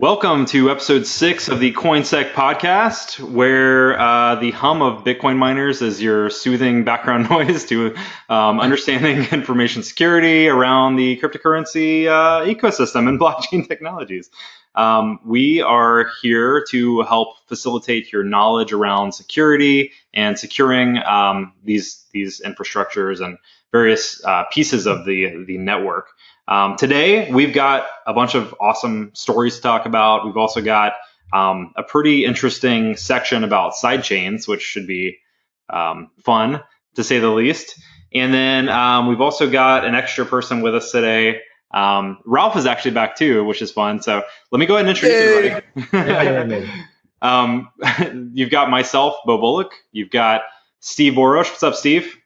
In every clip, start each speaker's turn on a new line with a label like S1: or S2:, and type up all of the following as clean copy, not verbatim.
S1: Welcome to episode 6 of the CoinSec podcast, where the hum of Bitcoin miners is your soothing background noise to understanding information security around the cryptocurrency ecosystem and blockchain technologies. We are here to help facilitate your knowledge around security and securing these infrastructures and various pieces of the network. Today, we've got a bunch of awesome stories to talk about. We've also got a pretty interesting section about sidechains, which should be fun, to say the least. And then we've also got an extra person with us today. Ralph is actually back too, which is fun. So let me go ahead and introduce everybody. You've got myself, Bo Bullock. You've got Steve Borosh. What's up, Steve?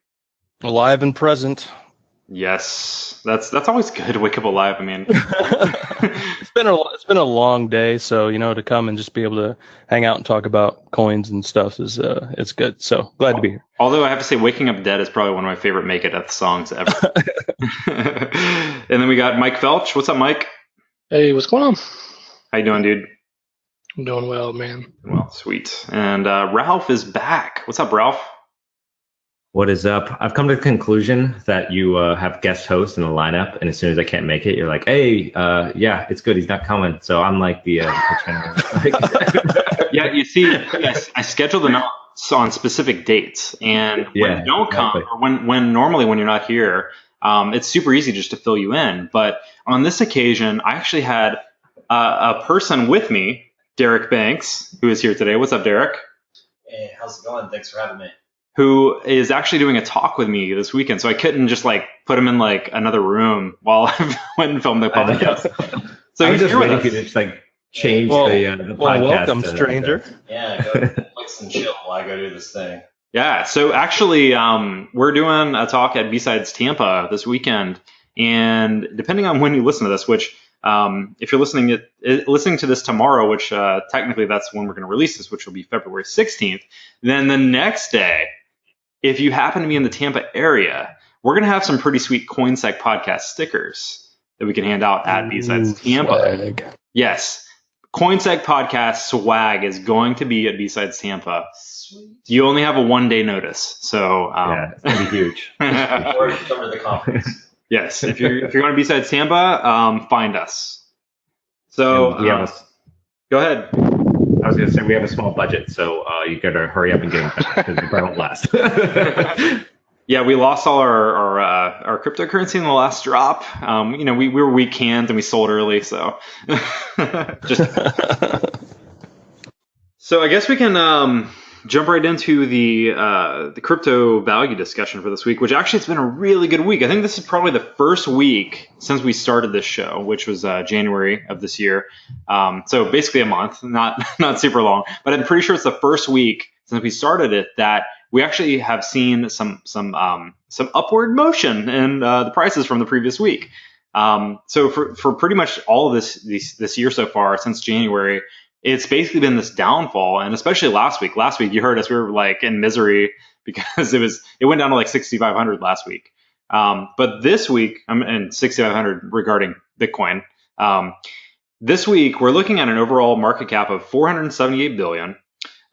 S2: Alive and present.
S1: Yes, that's always good to wake up alive. I mean,
S2: it's been a long day, so to come and just be able to hang out and talk about coins and stuff is it's good. So glad to be here.
S1: Although I have to say, "Waking Up Dead" is probably one of my favorite Make It Death songs ever. And then we got Mike Felch. What's up, Mike?
S3: Hey, what's going on?
S1: How you doing, dude?
S3: I'm doing well, man.
S1: Well, sweet. And Ralph is back. What's up, Ralph?
S4: What is up? I've come to the conclusion that you have guest host in the lineup, and as soon as I can't make it, you're like, "Hey, yeah, it's good. He's not coming." So I'm like the
S1: yeah. You see, yes, I schedule them out on specific dates, and when you don't come, or when normally when you're not here, it's super easy just to fill you in. But on this occasion, I actually had a person with me, Derek Banks, who is here today. What's up, Derek?
S5: Hey, how's it going? Thanks for having me.
S1: Who is actually doing a talk with me this weekend. So I couldn't just put him in another room while I went and filmed the podcast.
S4: So he's just waiting to just change the podcast.
S2: Welcome, stranger.
S5: Yeah, go Netflix and chill while I go do this thing.
S1: Yeah, so actually we're doing a talk at B-Sides Tampa this weekend. And depending on when you listen to this, which if you're listening to this tomorrow, which technically that's when we're going to release this, which will be February 16th, then the next day, if you happen to be in the Tampa area, we're going to have some pretty sweet CoinSec podcast stickers that we can hand out at B-Sides Tampa.
S2: Swag.
S1: Yes. CoinSec podcast swag is going to be at B-Sides Tampa.
S5: Sweet.
S1: You only have a 1-day notice. So
S4: yeah, it's going to be huge.
S5: Or you come to the conference.
S1: Yes. If you're going to B-Sides Tampa, find us. So go ahead.
S4: I was going to say we have a small budget, so you got to hurry up and get them because it won't last.
S1: Yeah, we lost all our cryptocurrency in the last drop. We were weak canned and we sold early, so So I guess we can jump right into the crypto value discussion for this week, which actually it's been a really good week. I think this is probably the first week since we started this show, which was January of this year. So basically a month, not super long, but I'm pretty sure it's the first week since we started it that we actually have seen some upward motion in the prices from the previous week. So for pretty much all of this year so far, since January, it's basically been this downfall, and especially last week. Last week, you heard us; we were in misery because it went down to 6,500 last week. But this week, and 6,500 regarding Bitcoin. This week, we're looking at an overall market cap of 478 billion.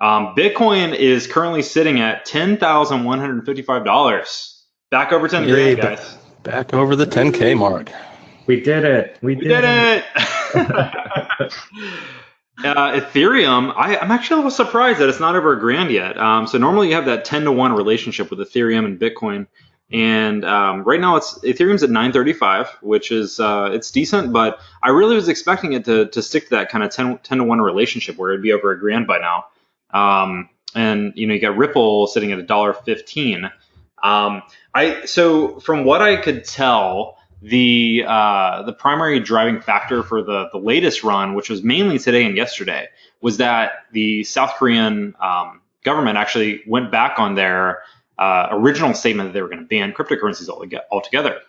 S1: Bitcoin is currently sitting at $10,155. Back over 10 grand, guys.
S2: Back over the 10K mark.
S4: We did it. We did it.
S1: Ethereum, I'm actually a little surprised that it's not over $1,000 yet. So normally you have that 10-to-1 relationship with Ethereum and Bitcoin. And right now Ethereum's at 935, which is it's decent, but I really was expecting it to stick to that kind of 10-to-1 relationship where it'd be over $1,000 by now. And you got Ripple sitting at $1.15. So from what I could tell, the primary driving factor for the latest run, which was mainly today and yesterday, was that the South Korean government actually went back on their original statement that they were going to ban cryptocurrencies altogether.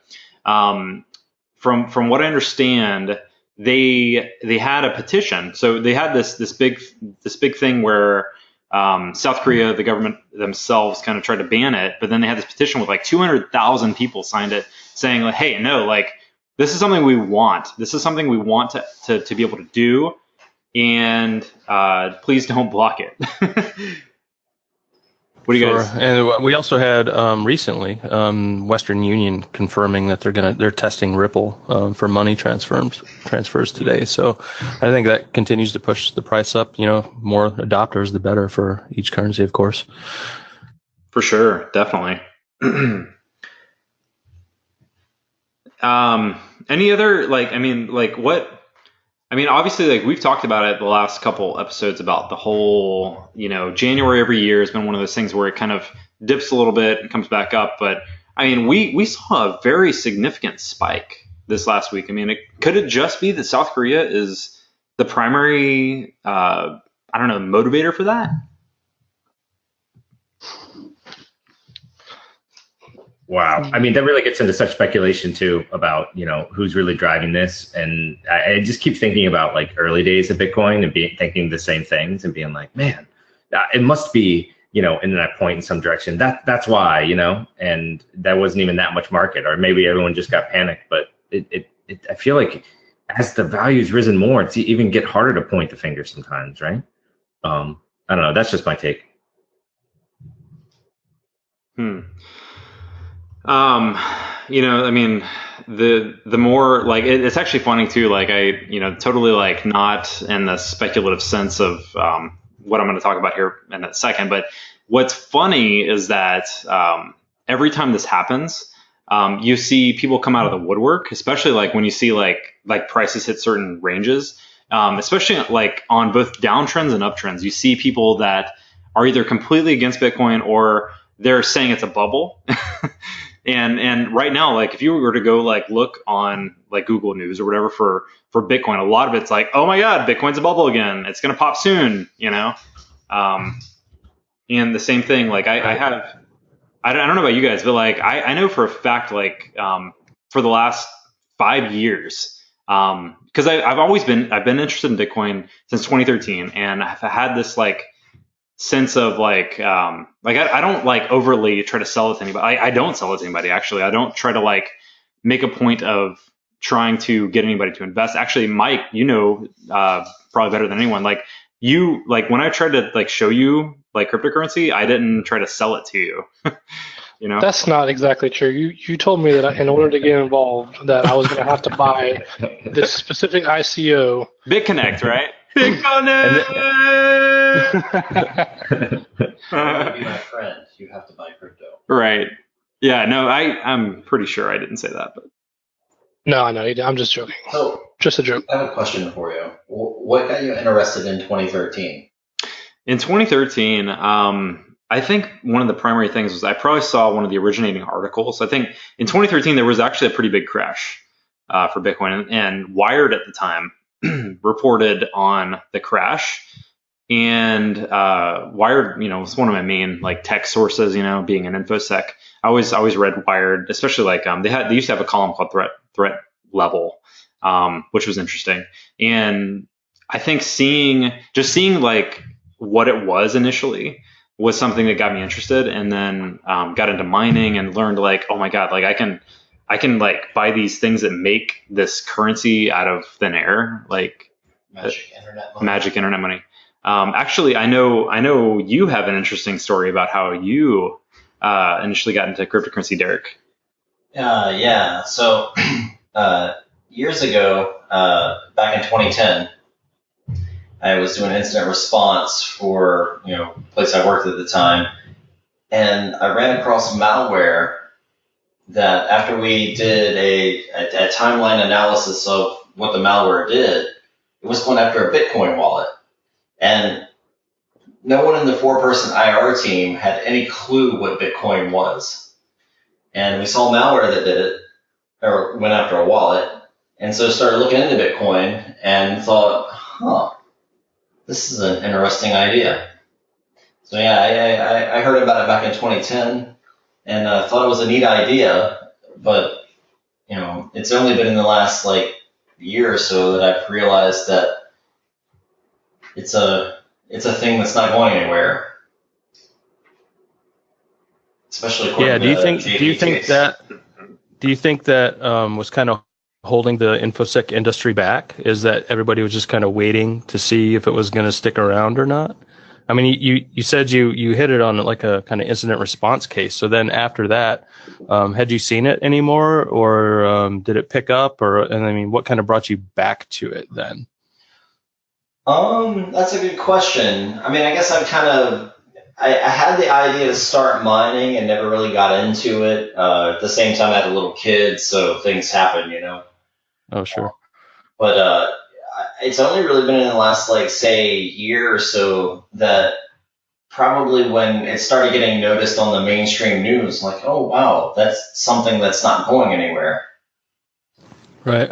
S1: From what I understand, they had a petition. So they had this big thing where South Korea, the government themselves, kind of tried to ban it, but then they had this petition with 200,000 people signed it, saying hey, no, this is something we want. This is something we want to be able to do. and please don't block it. What do you guys?
S2: And we also had recently Western Union confirming that they're testing Ripple for money transfers today. So I think that continues to push the price up. More adopters, the better for each currency, of course.
S1: For sure, definitely. Any other obviously, we've talked about it the last couple episodes about the whole, January every year has been one of those things where it kind of dips a little bit and comes back up. But we saw a very significant spike this last week. Could it just be that South Korea is the primary, motivator for that?
S4: Wow. That really gets into such speculation too about, who's really driving this. And I just keep thinking about early days of Bitcoin and thinking the same things and being like, man, it must be, in that point in some direction. That's why, and that wasn't even that much market, or maybe everyone just got panicked. But I feel like as the value's risen more, it's even get harder to point the finger sometimes, right? I don't know. That's just my take.
S1: The more it's actually funny too. Totally not in the speculative sense of what I'm going to talk about here in a second. But what's funny is that every time this happens, you see people come out of the woodwork, especially when you see prices hit certain ranges, especially on both downtrends and uptrends. You see people that are either completely against Bitcoin or they're saying it's a bubble. And right now, if you were to go look on Google News or whatever for Bitcoin, a lot of it's oh my God, Bitcoin's a bubble again. It's going to pop soon, And the same thing, I don't know about you guys, but I know for a fact, for the last 5 years, because I've been interested in Bitcoin since 2013, and I've had this sense of I don't overly try to sell it to anybody. I don't sell it to anybody, actually. I don't try to make a point of trying to get anybody to invest. Actually, Mike, probably better than anyone, when I tried to show you cryptocurrency, I didn't try to sell it to you.
S3: That's not exactly true. You told me that in order to get involved, that I was going to have to buy this specific ICO.
S1: BitConnect, right? BitConnect.
S5: To be my friend, you have to buy crypto.
S1: Right. Yeah. No, I'm pretty sure I didn't say that, but.
S3: No, I know. I'm just joking.
S5: So,
S3: just a joke.
S5: I have a question for you. What got you interested in 2013?
S1: In 2013, I think one of the primary things was I probably saw one of the originating articles. I think in 2013 there was actually a pretty big crash for Bitcoin, and Wired at the time reported on the crash. And Wired, was one of my main tech sources. Being an infosec, I always read Wired, especially they used to have a column called Threat Level, which was interesting. And I think seeing what it was initially was something that got me interested, and then got into mining and learned oh my God, I can buy these things that make this currency out of thin air, magic internet money. Actually, I know you have an interesting story about how you initially got into cryptocurrency, Derek.
S5: Yeah. So years ago, back in 2010, I was doing incident response for the place I worked at the time, and I ran across malware that after we did a timeline analysis of what the malware did, it was going after a Bitcoin wallet. And no one in the 4-person IR team had any clue what Bitcoin was. And we saw malware that did it, or went after a wallet, and so started looking into Bitcoin and thought, this is an interesting idea. So yeah, I heard about it back in 2010 and thought it was a neat idea, but it's only been in the last year or so that I've realized that it's a thing that's not going anywhere. Especially according to
S2: do you think that was kind of holding the InfoSec industry back? Is that everybody was just kind of waiting to see if it was going to stick around or not? I mean, you said you hit it on like a kind of incident response case. So then after that, had you seen it anymore, or did it pick up? And I mean, what kind of brought you back to it then?
S5: That's a good question. I mean, I guess I had the idea to start mining and never really got into it. At the same time, I had a little kid, so things happen, you know.
S2: Oh, sure.
S5: But it's only really been in the last, like, say, year or so that probably when it started getting noticed on the mainstream news, like, oh, wow, that's something that's not going anywhere.
S2: Right.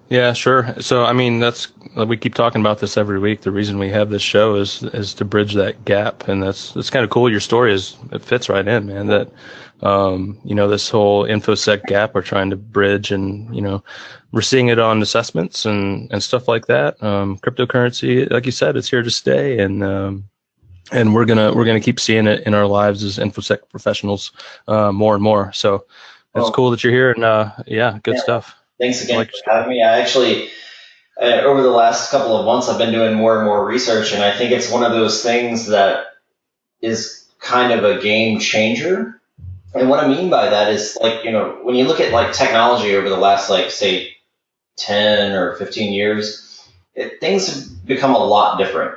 S2: Yeah, sure. So, I mean, we keep talking about this every week. The reason we have this show is to bridge that gap. And that's kind of cool. Your story it fits right in, man, that, this whole InfoSec gap we're trying to bridge, and, we're seeing it on assessments and stuff like that. Cryptocurrency, like you said, it's here to stay. And we're going to keep seeing it in our lives as InfoSec professionals, more and more. So it's cool that you're here, and, good stuff.
S5: Thanks again for having me. I actually, over the last couple of months, I've been doing more and more research, and I think it's one of those things that is kind of a game changer. And what I mean by that is, like, when you look at, like, technology over the last, like, say, 10 or 15 years, things have become a lot different.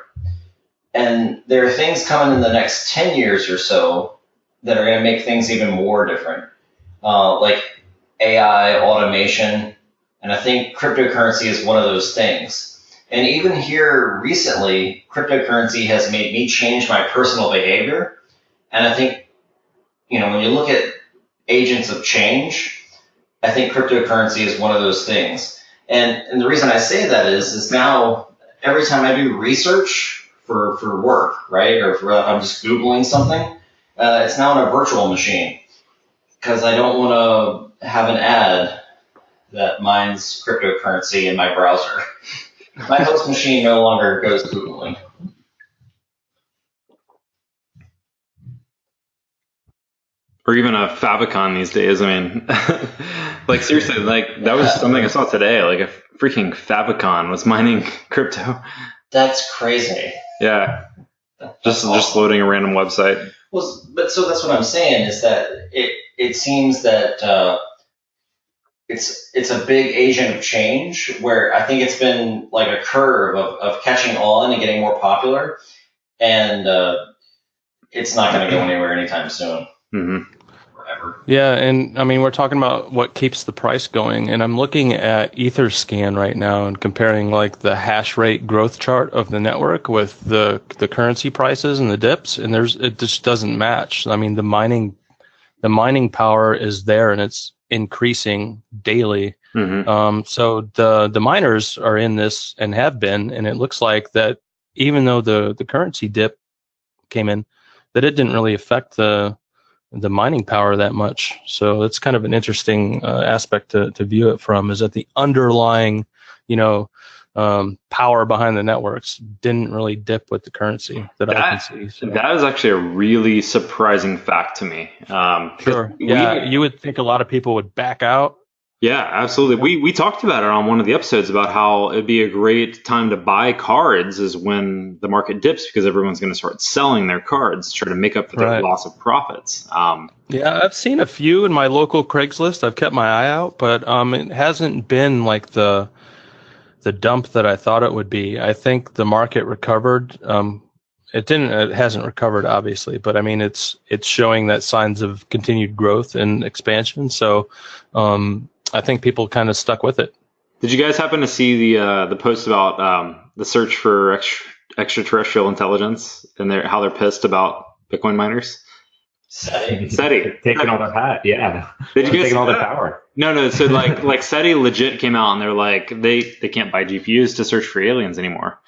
S5: And there are things coming in the next 10 years or so that are going to make things even more different. Like AI, automation, and I think cryptocurrency is one of those things. And even here recently, cryptocurrency has made me change my personal behavior. And I think, when you look at agents of change, I think cryptocurrency is one of those things. And the reason I say that is now every time I do research for work, right, or if I'm just Googling something, it's now on a virtual machine, because I don't want to have an ad that mines cryptocurrency in my browser. My host machine no longer goes Googling.
S1: Or even a favicon these days. I mean, like, seriously, like, that was something I saw today. Like, a freaking favicon was mining crypto.
S5: That's crazy.
S1: Yeah. Just loading a random website.
S5: Well, but so that's what I'm saying, is that it seems that it's a big agent of change, where I think it's been like a curve of catching on and getting more popular, and it's not going to go anywhere anytime soon.
S1: Mm-hmm.
S5: Forever.
S2: Yeah, and I mean, we're talking about what keeps the price going, and I'm looking at Etherscan right now and comparing, like, the hash rate growth chart of the network with the currency prices and the dips, and it just doesn't match. I mean, the mining power is there, and it's increasing daily.
S1: Mm-hmm.
S2: So the miners are in this and have been, and it looks like that even though the currency dip came in, that it didn't really affect the mining power that much. So it's kind of an interesting aspect to view it from, is that the underlying, power behind the networks didn't really dip with the currency that I can see. So.
S1: That is actually a really surprising fact to me.
S2: Sure. Yeah, you would think a lot of people would back out.
S1: Yeah, absolutely. We talked about it on one of the episodes about how it'd be a great time to buy cards is when the market dips, because everyone's going to start selling their cards to try to make up for their loss of profits.
S2: Yeah, I've seen a few in my local Craigslist. I've kept my eye out, but it hasn't been like the dump that I thought it would be. I think the market recovered. It hasn't recovered, obviously, but I mean, it's showing that signs of continued growth and expansion. So, I think people kind of stuck with it.
S1: Did you guys happen to see the post about the search for extraterrestrial intelligence and how they're pissed about Bitcoin miners? SETI.
S4: Taking all their yeah.
S1: Did you guys
S4: taking all their power?
S1: No. So like SETI legit came out and they're like they can't buy GPUs to search for aliens anymore.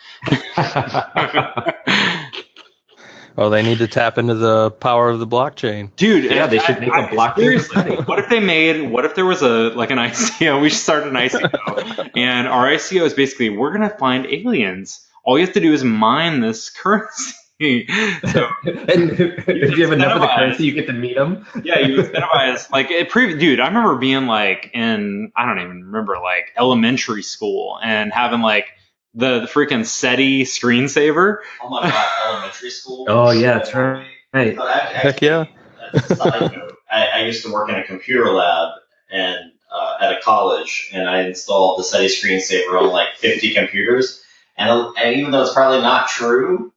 S2: Oh, they need to tap into the power of the blockchain.
S1: Dude,
S4: yeah, they should make a blockchain.
S1: Seriously, what if there was an ICO? We should start an ICO. And our ICO is basically, we're going to find aliens. All you have to do is mine this currency. So,
S4: and if you have enough of the currency, you get to meet them.
S1: Yeah, you incentivize like dude. I remember being like in I don't even remember like elementary school and having like the freaking SETI screensaver.
S5: Oh my god, elementary school.
S4: Oh yeah, that's right.
S2: Heck yeah.
S5: Side note, I used to work in a computer lab and at a college, and I installed the SETI screensaver on like 50 computers. And even though it's probably not true,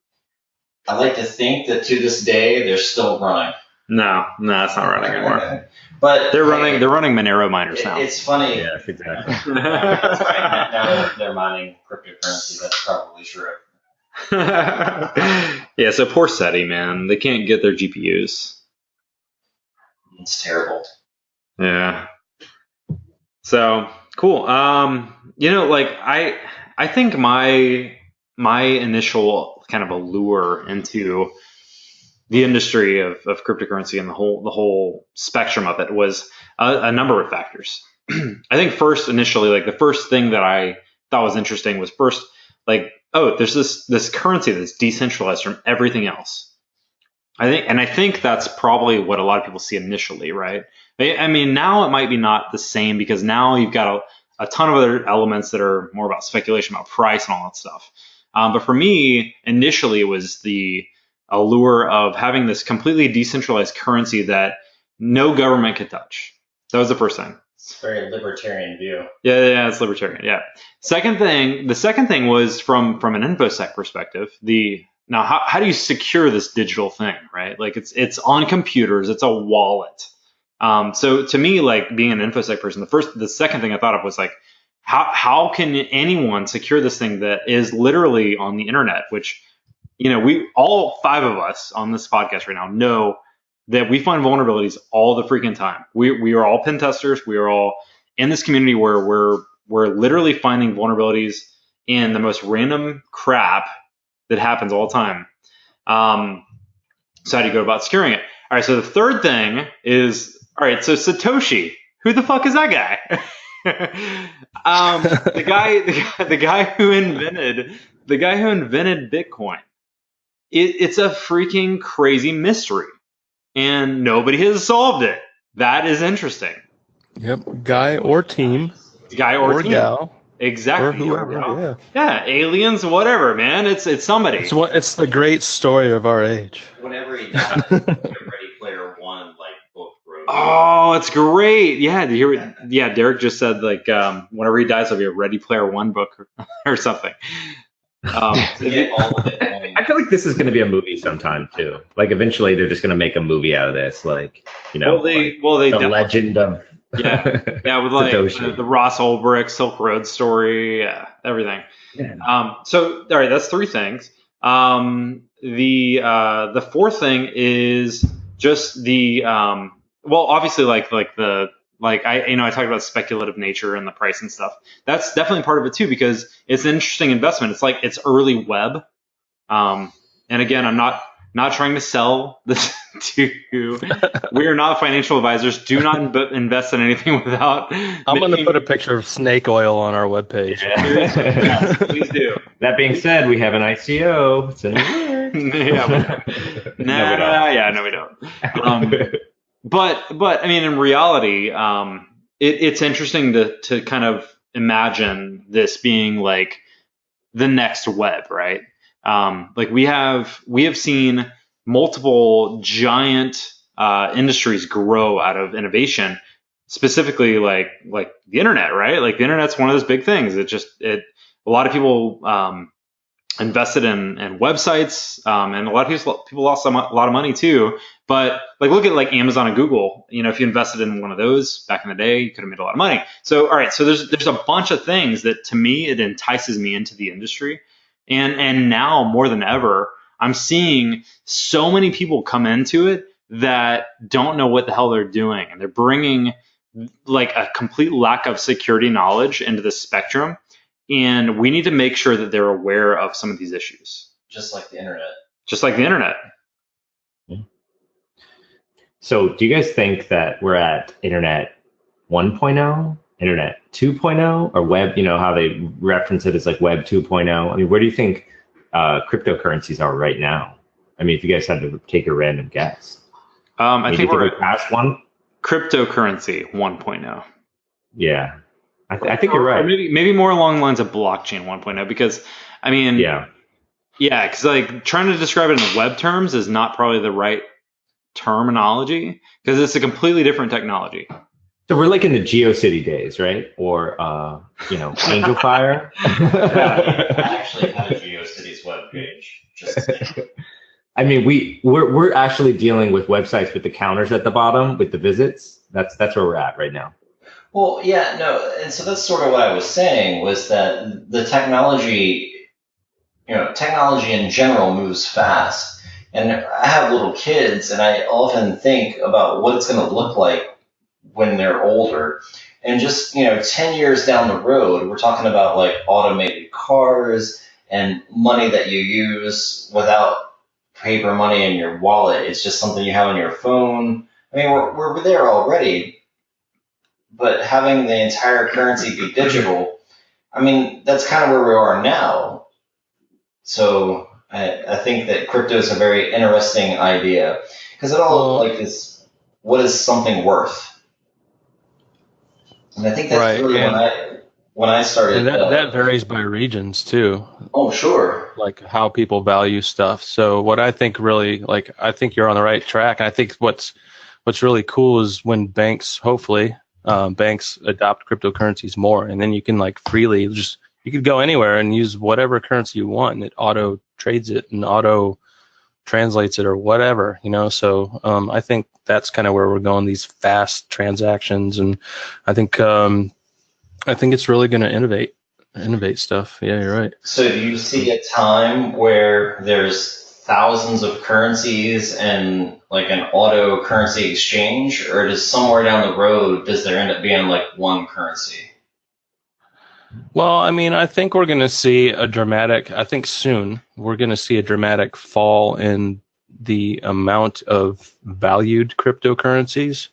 S5: I like to think that to this day they're still running.
S1: No, it's not running anymore.
S5: But
S1: they're running Monero miners now.
S5: It's funny.
S4: Yes, exactly.
S5: That's right. Now they're mining cryptocurrency. That's probably true.
S1: Yeah, so poor SETI, man. They can't get their GPUs.
S5: It's terrible.
S1: Yeah. So cool. Like I think my initial kind of allure into the industry of cryptocurrency and the whole spectrum of it was a number of factors. I think first, initially, like the first thing that I thought was interesting was first, like, oh, there's this currency that's decentralized from everything else. I think that's probably what a lot of people see initially, right? I mean, now it might be not the same because now you've got a ton of other elements that are more about speculation, about price and all that stuff. But for me, initially, it was the allure of having this completely decentralized currency that no government could touch. That was the first thing.
S5: It's a very libertarian view.
S1: Yeah, it's libertarian. Yeah. The second thing was from an InfoSec perspective. Now, how do you secure this digital thing, right? Like it's on computers, it's a wallet. So to me, like being an InfoSec person, the second thing I thought of was like, how can anyone secure this thing that is literally on the internet? Which, we all 5 of us on this podcast right now know that we find vulnerabilities all the freaking time. We are all pen testers. We are all in this community where we're literally finding vulnerabilities in the most random crap that happens all the time. So how do you go about securing it? All right. So the third thing is, all right. So Satoshi, who the fuck is that guy? The guy who invented Bitcoin. It's a freaking crazy mystery, and nobody has solved it. That is interesting.
S2: Yep, guy or team,
S1: guy or team.
S2: Gal,
S1: exactly,
S2: or whoever.
S1: Yeah, aliens, whatever, man. It's somebody.
S2: It's the great story of our age.
S5: Whenever he died, Ready Player One like book wrote.
S1: Oh, it's great. Yeah, Derek just said like whenever he dies, there'll be a Ready Player One book or something.
S4: I feel like this is going to be a movie sometime too. Like eventually, they're just going to make a movie out of this. Like the legend of
S1: with like the Ross Ulbricht Silk Road story, everything.
S4: Yeah.
S1: So all right, that's 3 things. The fourth thing is just the obviously like I talked about speculative nature and the price and stuff. That's definitely part of it too, because it's an interesting investment. It's like it's early web. And again, I'm not trying to sell this to you. We are not financial advisors. Do not invest in anything without.
S2: I'm going to put a picture of snake oil on our webpage.
S1: Yeah, please do.
S4: That being said, we have an ICO. It's in the works.
S1: No, we don't. But I mean, in reality, it's interesting to kind of imagine this being like the next web, right? Like we have seen multiple giant industries grow out of innovation, specifically like the internet, right? Like the internet's one of those big things. A lot of people invested in websites, and a lot of people lost a lot of money too. But like look at like Amazon and Google. If you invested in one of those back in the day, you could have made a lot of money. So all right, so there's a bunch of things that to me it entices me into the industry, and now more than ever, I'm seeing so many people come into it that don't know what the hell they're doing, and they're bringing like a complete lack of security knowledge into the spectrum. And we need to make sure that they're aware of some of these issues.
S5: Just like the internet.
S4: So do you guys think that we're at Internet 1.0, Internet 2.0, or Web, how they reference it as like Web 2.0? I mean, where do you think cryptocurrencies are right now? I mean, if you guys had to take a random guess.
S1: I think we're
S4: past one.
S1: Cryptocurrency 1.0.
S4: Yeah, I think you're right.
S1: Or maybe more along the lines of blockchain 1.0, because I mean, yeah, because like trying to describe it in web terms is not probably the right terminology, because it's a completely different technology.
S4: So we're like in the GeoCity days, right? Or Angel Fire.
S5: I actually had a GeoCities webpage. Just
S4: I mean, we're actually dealing with websites with the counters at the bottom with the visits. That's where we're at right now.
S5: Well, yeah, no, and so that's sort of what I was saying, was that the technology in general moves fast. And I have little kids, and I often think about what it's going to look like when they're older. And just, 10 years down the road, we're talking about like automated cars and money that you use without paper money in your wallet. It's just something you have on your phone. I mean, we're there already, but having the entire currency be digital, I mean, that's kind of where we are now. So I think that crypto is a very interesting idea, because it all is, what is something worth? And I think that's really when I started.
S2: And that varies by regions too.
S5: Oh, sure.
S2: Like how people value stuff. So what I think really, I think you're on the right track. And I think what's really cool is when banks, hopefully, banks adopt cryptocurrencies more, and then you can freely you could go anywhere and use whatever currency you want, and it auto trades it and auto translates it or whatever, So I think that's kind of where we're going, these fast transactions, and I think it's really going to innovate stuff. Yeah, you're right.
S5: So do you see a time where there's thousands of currencies and like an auto currency exchange, or does somewhere down the road does there end up being like one currency?
S2: Well, I mean, I think we're going to see soon we're going to see a dramatic fall in the amount of valued cryptocurrencies.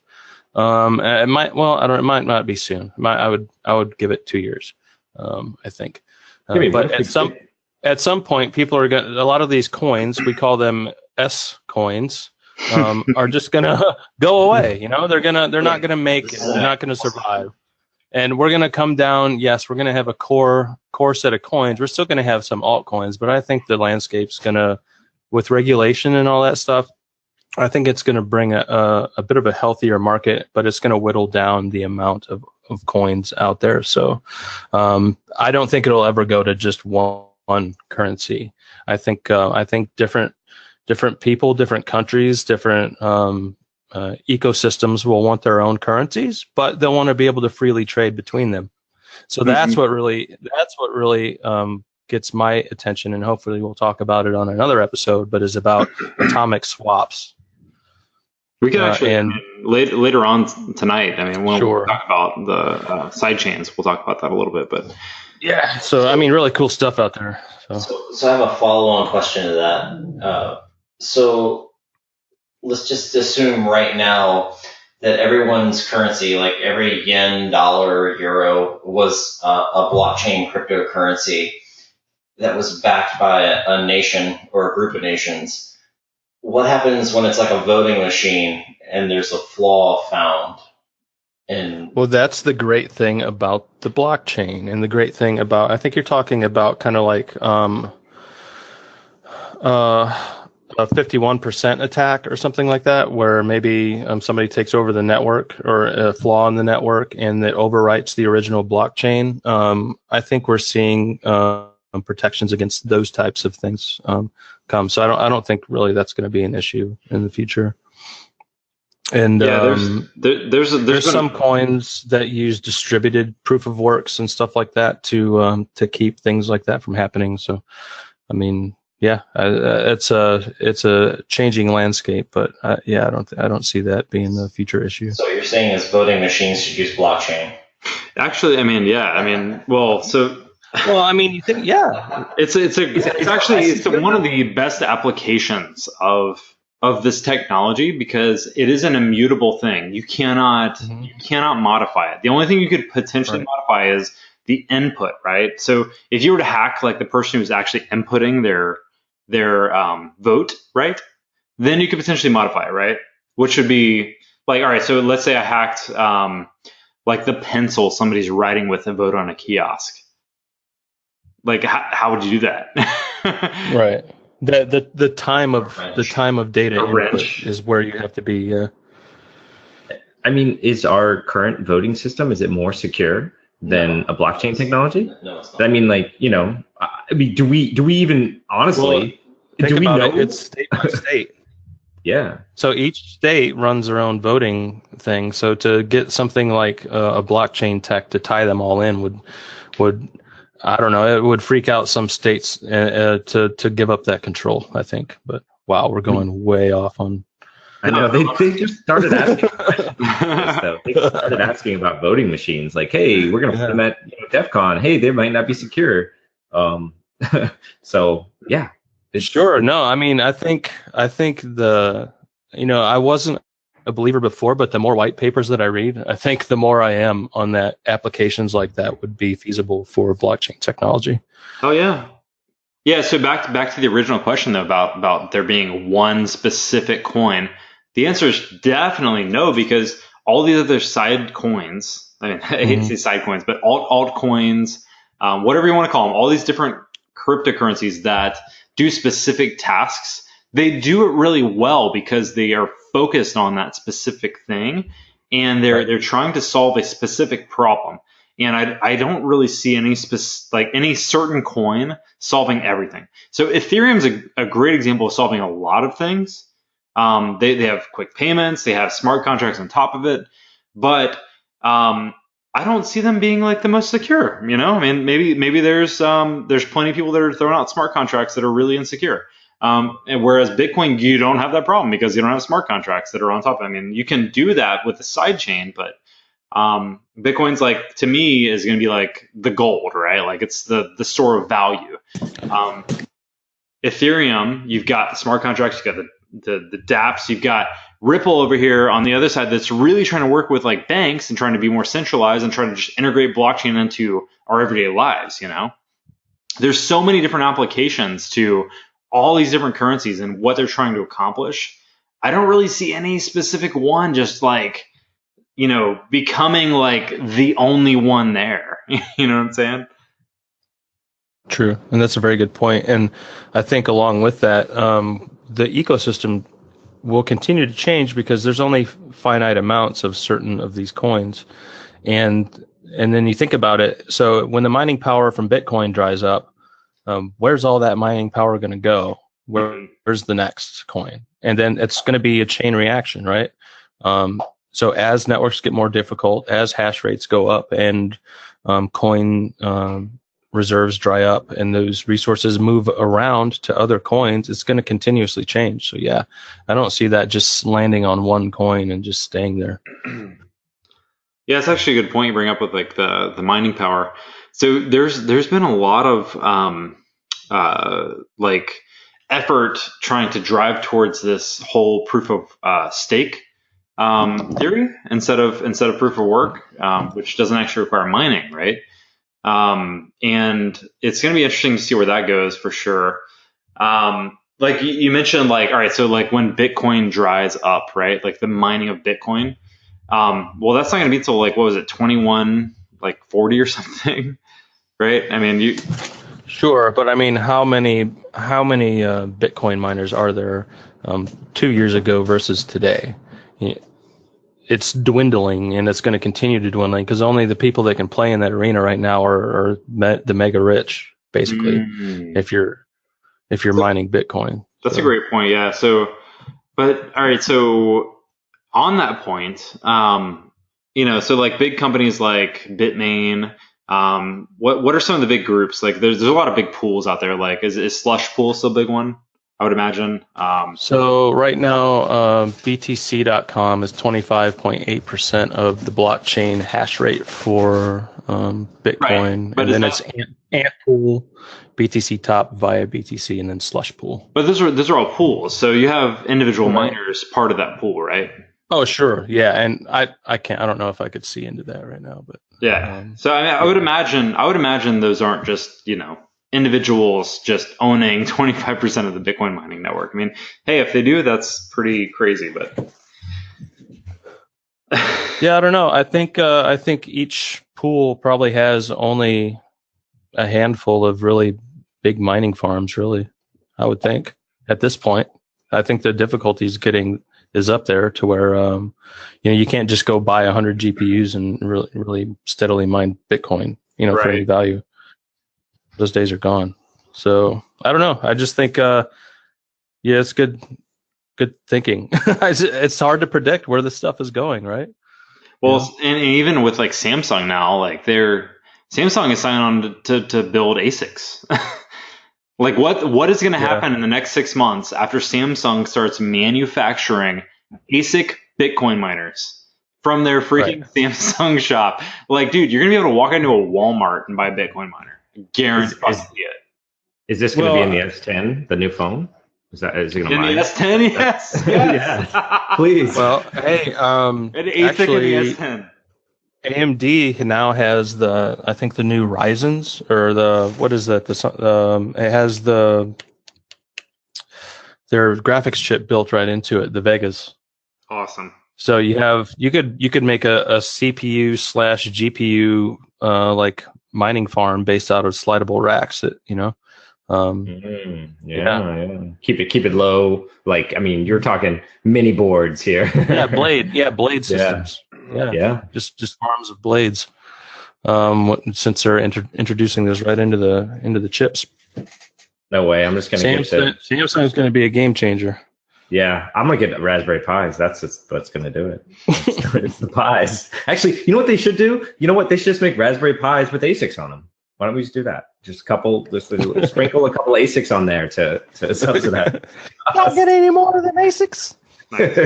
S2: It might not be soon. I would give it 2 years. I think. But at some point, people are going. A lot of these coins, we call them S coins, are just going to go away. They're not going to make it. They're not going to survive. And we're going to come down. Yes, we're going to have a core set of coins. We're still going to have some altcoins, but I think the landscape's going to, with regulation and all that stuff, I think it's going to bring a bit of a healthier market, but it's going to whittle down the amount of coins out there. So I don't think it'll ever go to just one currency. I think different people, different countries, different ecosystems will want their own currencies, but they'll want to be able to freely trade between them. So that's what really gets my attention, and hopefully we'll talk about it on another episode, but is about atomic swaps.
S1: We can actually, later on tonight, I mean, when we'll talk about the sidechains, we'll talk about that a little bit, but
S2: yeah. So, I mean, really cool stuff out there.
S5: So I have a follow-on question to that. So let's just assume right now that everyone's currency, like every yen, dollar, euro, was a blockchain cryptocurrency that was backed by a nation or a group of nations. What happens when it's like a voting machine and there's a flaw found?
S2: Well, that's the great thing about the blockchain, and the great thing about, I think you're talking about kind of like a 51% attack or something like that, where maybe somebody takes over the network or a flaw in the network and it overwrites the original blockchain. I think we're seeing protections against those types of things come. So I don't think really that's going to be an issue in the future. And there's some coins that use distributed proof of works and stuff like that to keep things like that from happening. So, I mean, yeah, it's a changing landscape, but I don't see that being the future issue.
S5: So what you're saying is voting machines should use blockchain?
S1: Actually, I mean, yeah, I mean, well,
S2: I mean, you think, yeah,
S1: it's one of the best applications of this technology, because it is an immutable thing. You cannot modify it. The only thing you could potentially modify is the input, right? So if you were to hack like the person who's actually inputting vote, right? Then you could potentially modify it, right? Which would be like, all right, so let's say I hacked like the pencil somebody's writing with a vote on a kiosk. Like, how would you do that?
S2: Right. The time of data input is where you have to be.
S4: I mean, is our current voting system, is it more secure than a blockchain technology?
S5: No, it's not.
S4: I mean, like, I mean, do we even honestly?
S2: Think
S4: do we
S2: about
S4: know?
S2: it. It's state by state.
S4: Yeah.
S2: So each state runs their own voting thing. So to get something like a blockchain tech to tie them all in would I don't know, it would freak out some states to give up that control, I think. But wow, we're going way off on.
S4: I know they just started asking questions, though. They started asking about voting machines, like, hey, we're going to put them at DEF CON. Hey, they might not be secure. So yeah.
S2: Sure. No, I mean, I think I wasn't a believer before, but the more white papers that I read, I think the more I am on that applications like that would be feasible for blockchain technology.
S1: Oh yeah. Yeah, so back to the original question though about there being one specific coin. The answer is definitely no, because all these other side coins, I mean, I hate to say side coins, but altcoins, whatever you want to call them, all these different cryptocurrencies that do specific tasks, they do it really well because they are focused on that specific thing, and they're trying to solve a specific problem. And I don't really see any any certain coin solving everything. So Ethereum's a great example of solving a lot of things. They have quick payments, they have smart contracts on top of it, but I don't see them being like the most secure. I mean, maybe there's plenty of people that are throwing out smart contracts that are really insecure. And whereas Bitcoin, you don't have that problem because you don't have smart contracts that are on top of it. I mean, you can do that with the sidechain, but Bitcoin's like, to me, is going to be like the gold, right? Like it's the store of value. Ethereum, you've got the smart contracts, you've got the dApps, you've got Ripple over here on the other side that's really trying to work with like banks and trying to be more centralized and trying to just integrate blockchain into our everyday lives. There's so many different applications to all these different currencies and what they're trying to accomplish. I don't really see any specific one just like, becoming like the only one there. You know what I'm saying?
S2: True. And that's a very good point. And I think along with that, the ecosystem will continue to change because there's only finite amounts of certain of these coins. And then you think about it. So when the mining power from Bitcoin dries up, where's all that mining power going to go? Where's the next coin? And then it's going to be a chain reaction, right? So as networks get more difficult, as hash rates go up and coin reserves dry up and those resources move around to other coins, it's going to continuously change. So yeah, I don't see that just landing on one coin and just staying there.
S1: Yeah, it's actually a good point you bring up with like the mining power. So there's been a lot of like effort trying to drive towards this whole proof of stake theory instead of proof of work, which doesn't actually require mining, right? And it's going to be interesting to see where that goes for sure. Like you mentioned, like, all right, so like when Bitcoin dries up, right? Like the mining of Bitcoin. Well, that's not going to be until like, what was it? 2140 or something, right? I mean,
S2: Sure. But I mean, how many Bitcoin miners are there, 2 years ago versus today? It's dwindling, and it's going to continue to dwindling because only the people that can play in that arena right now are the mega rich, basically. If you're mining Bitcoin,
S1: that's a great point. Yeah. So, but all right. So on that point, so like big companies like Bitmain, what are some of the big groups? Like there's a lot of big pools out there. Like is Slush Pool still a big one? I would imagine.
S2: So right now, BTC.com is 25.8% of the blockchain hash rate for Bitcoin. Right. But and then it's Ant Pool, BTC Top via BTC, and then Slush Pool.
S1: But those are all pools. So you have individual miners part of that pool, right?
S2: Oh, sure. Yeah. And I don't know if I could see into that right now, but
S1: yeah. So I mean, I would imagine those aren't just, individuals just owning 25% of the Bitcoin mining network. I mean, hey, if they do, that's pretty crazy, but
S2: yeah, I don't know. I think each pool probably has only a handful of really big mining farms, really, I would think at this point. I think the difficulty is up there to where, you can't just go buy 100 GPUs and really steadily mine Bitcoin, for any value. Those days are gone. So I don't know. I just think, it's good thinking. It's hard to predict where this stuff is going, right?
S1: Well, and even with like Samsung now, like Samsung is signing on to build ASICs. Like what is going to happen in the next 6 months after Samsung starts manufacturing ASIC Bitcoin miners from their freaking Samsung shop? Like, dude, you're going to be able to walk into a Walmart and buy a Bitcoin miner. Guaranteed it.
S4: Is this going to be in the S10, the new phone? Is it going to
S1: mine? In the S10, yes.
S4: Yes. Please.
S2: Well, hey,
S1: an ASIC in the S10.
S2: AMD now has I think the new Ryzens, or what is that? It has their graphics chip built right into it, the Vegas.
S1: Awesome.
S2: So you could make a CPU /GPU like mining farm based out of slidable racks.
S4: Keep it low. Like, I mean, you're talking mini boards here.
S2: blade systems. Yeah. Just farms of blades. Since they're introducing this right into the chips.
S4: No way. I'm just gonna
S2: Samsung's going to be a game changer.
S4: Yeah, I'm gonna get Raspberry Pis. That's what's gonna do it. It's the Pis. Actually, you know what they should do? You know what? They should just make Raspberry Pis with ASICs on them. Why don't we just do that? Just sprinkle a couple ASICs on there to subsidize.
S2: Not get any more than ASICs.
S1: Nice.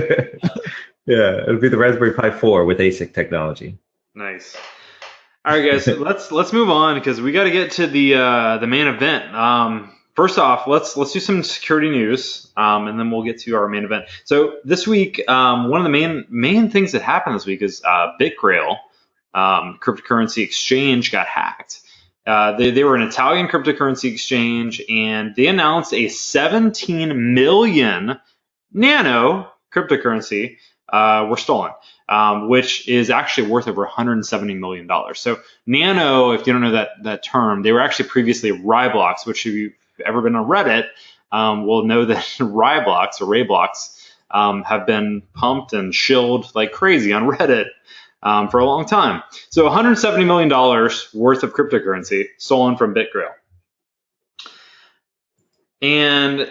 S4: Yeah, it'll be the Raspberry Pi 4 with ASIC technology.
S1: Nice. All right, guys, let's move on because we got to get to the main event. First off, let's do some security news, and then we'll get to our main event. So this week, one of the main things that happened this week is Bitgrail, cryptocurrency exchange, got hacked. They were an Italian cryptocurrency exchange, and they announced a 17 million nano cryptocurrency were stolen, which is actually worth over $170 million. So nano, if you don't know that term, they were actually previously Ryblocks, which if you've ever been on Reddit, will know that Ryblocks or Rayblocks have been pumped and shilled like crazy on Reddit for a long time. So $170 million worth of cryptocurrency stolen from Bitgrail. And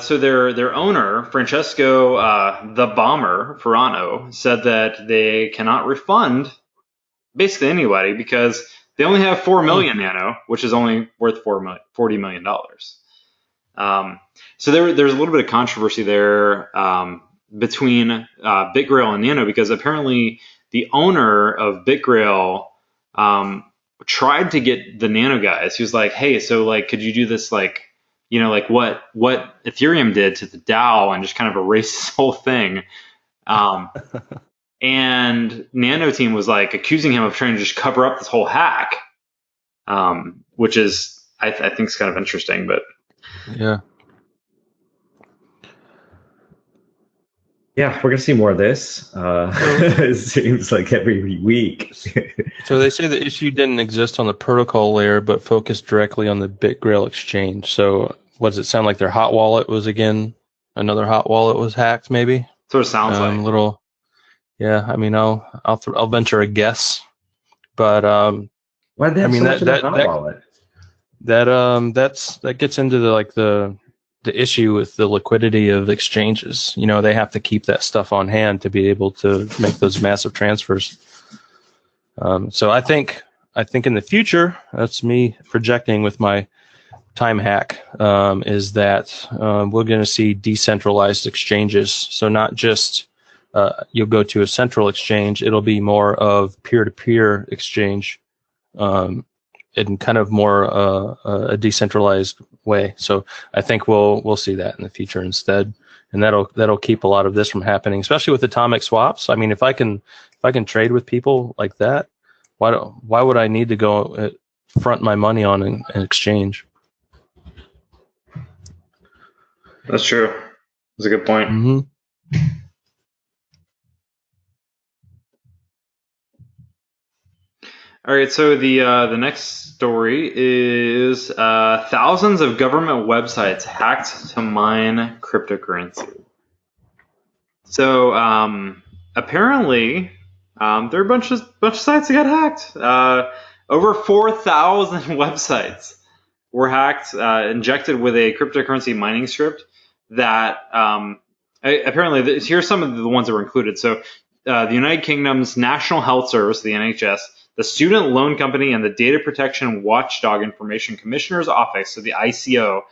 S1: so their owner, Francesco the Bomber Ferrano, said that they cannot refund basically anybody because they only have 4 million nano, which is only worth $40 million. So there's a little bit of controversy there between Bitgrail and Nano because apparently the owner of Bitgrail tried to get the Nano guys. He was like, hey, so like, could you do this like, like what Ethereum did to the DAO and just kind of erase this whole thing. And Nano team was like accusing him of trying to just cover up this whole hack, which is, I think is kind of interesting, but
S2: yeah.
S4: Yeah, we're going to see more of this. It seems like every week.
S2: So they say the issue didn't exist on the protocol layer, but focused directly on the Bitgrail exchange. So what does it sound like their hot wallet was another hot wallet was hacked maybe?
S1: So it sounds like.
S2: Yeah, I mean, I'll venture a guess. But
S4: why did they have so much of the hot wallet?
S2: That gets into the issue with the liquidity of exchanges. They have to keep that stuff on hand to be able to make those massive transfers. So I think in the future, that's me projecting with my time hack, is that we're going to see decentralized exchanges. So not just you'll go to a central exchange, it'll be more of peer-to-peer exchange, in kind of more a decentralized way. So I think we'll see that in the future instead, and that'll keep a lot of this from happening, especially with atomic swaps. I mean, if I can trade with people like that, why would I need to go front my money on an exchange?
S1: That's true. That's a good point.
S2: Mm-hmm.
S1: All right, so the next story is thousands of government websites hacked to mine cryptocurrency. So apparently, there are a bunch of sites that got hacked. Over 4,000 websites were hacked, injected with a cryptocurrency mining script that apparently here's some of the ones that were included. So the United Kingdom's National Health Service, the NHS, the Student Loan Company, and the Data Protection Watchdog Information Commissioner's Office, so the ICO,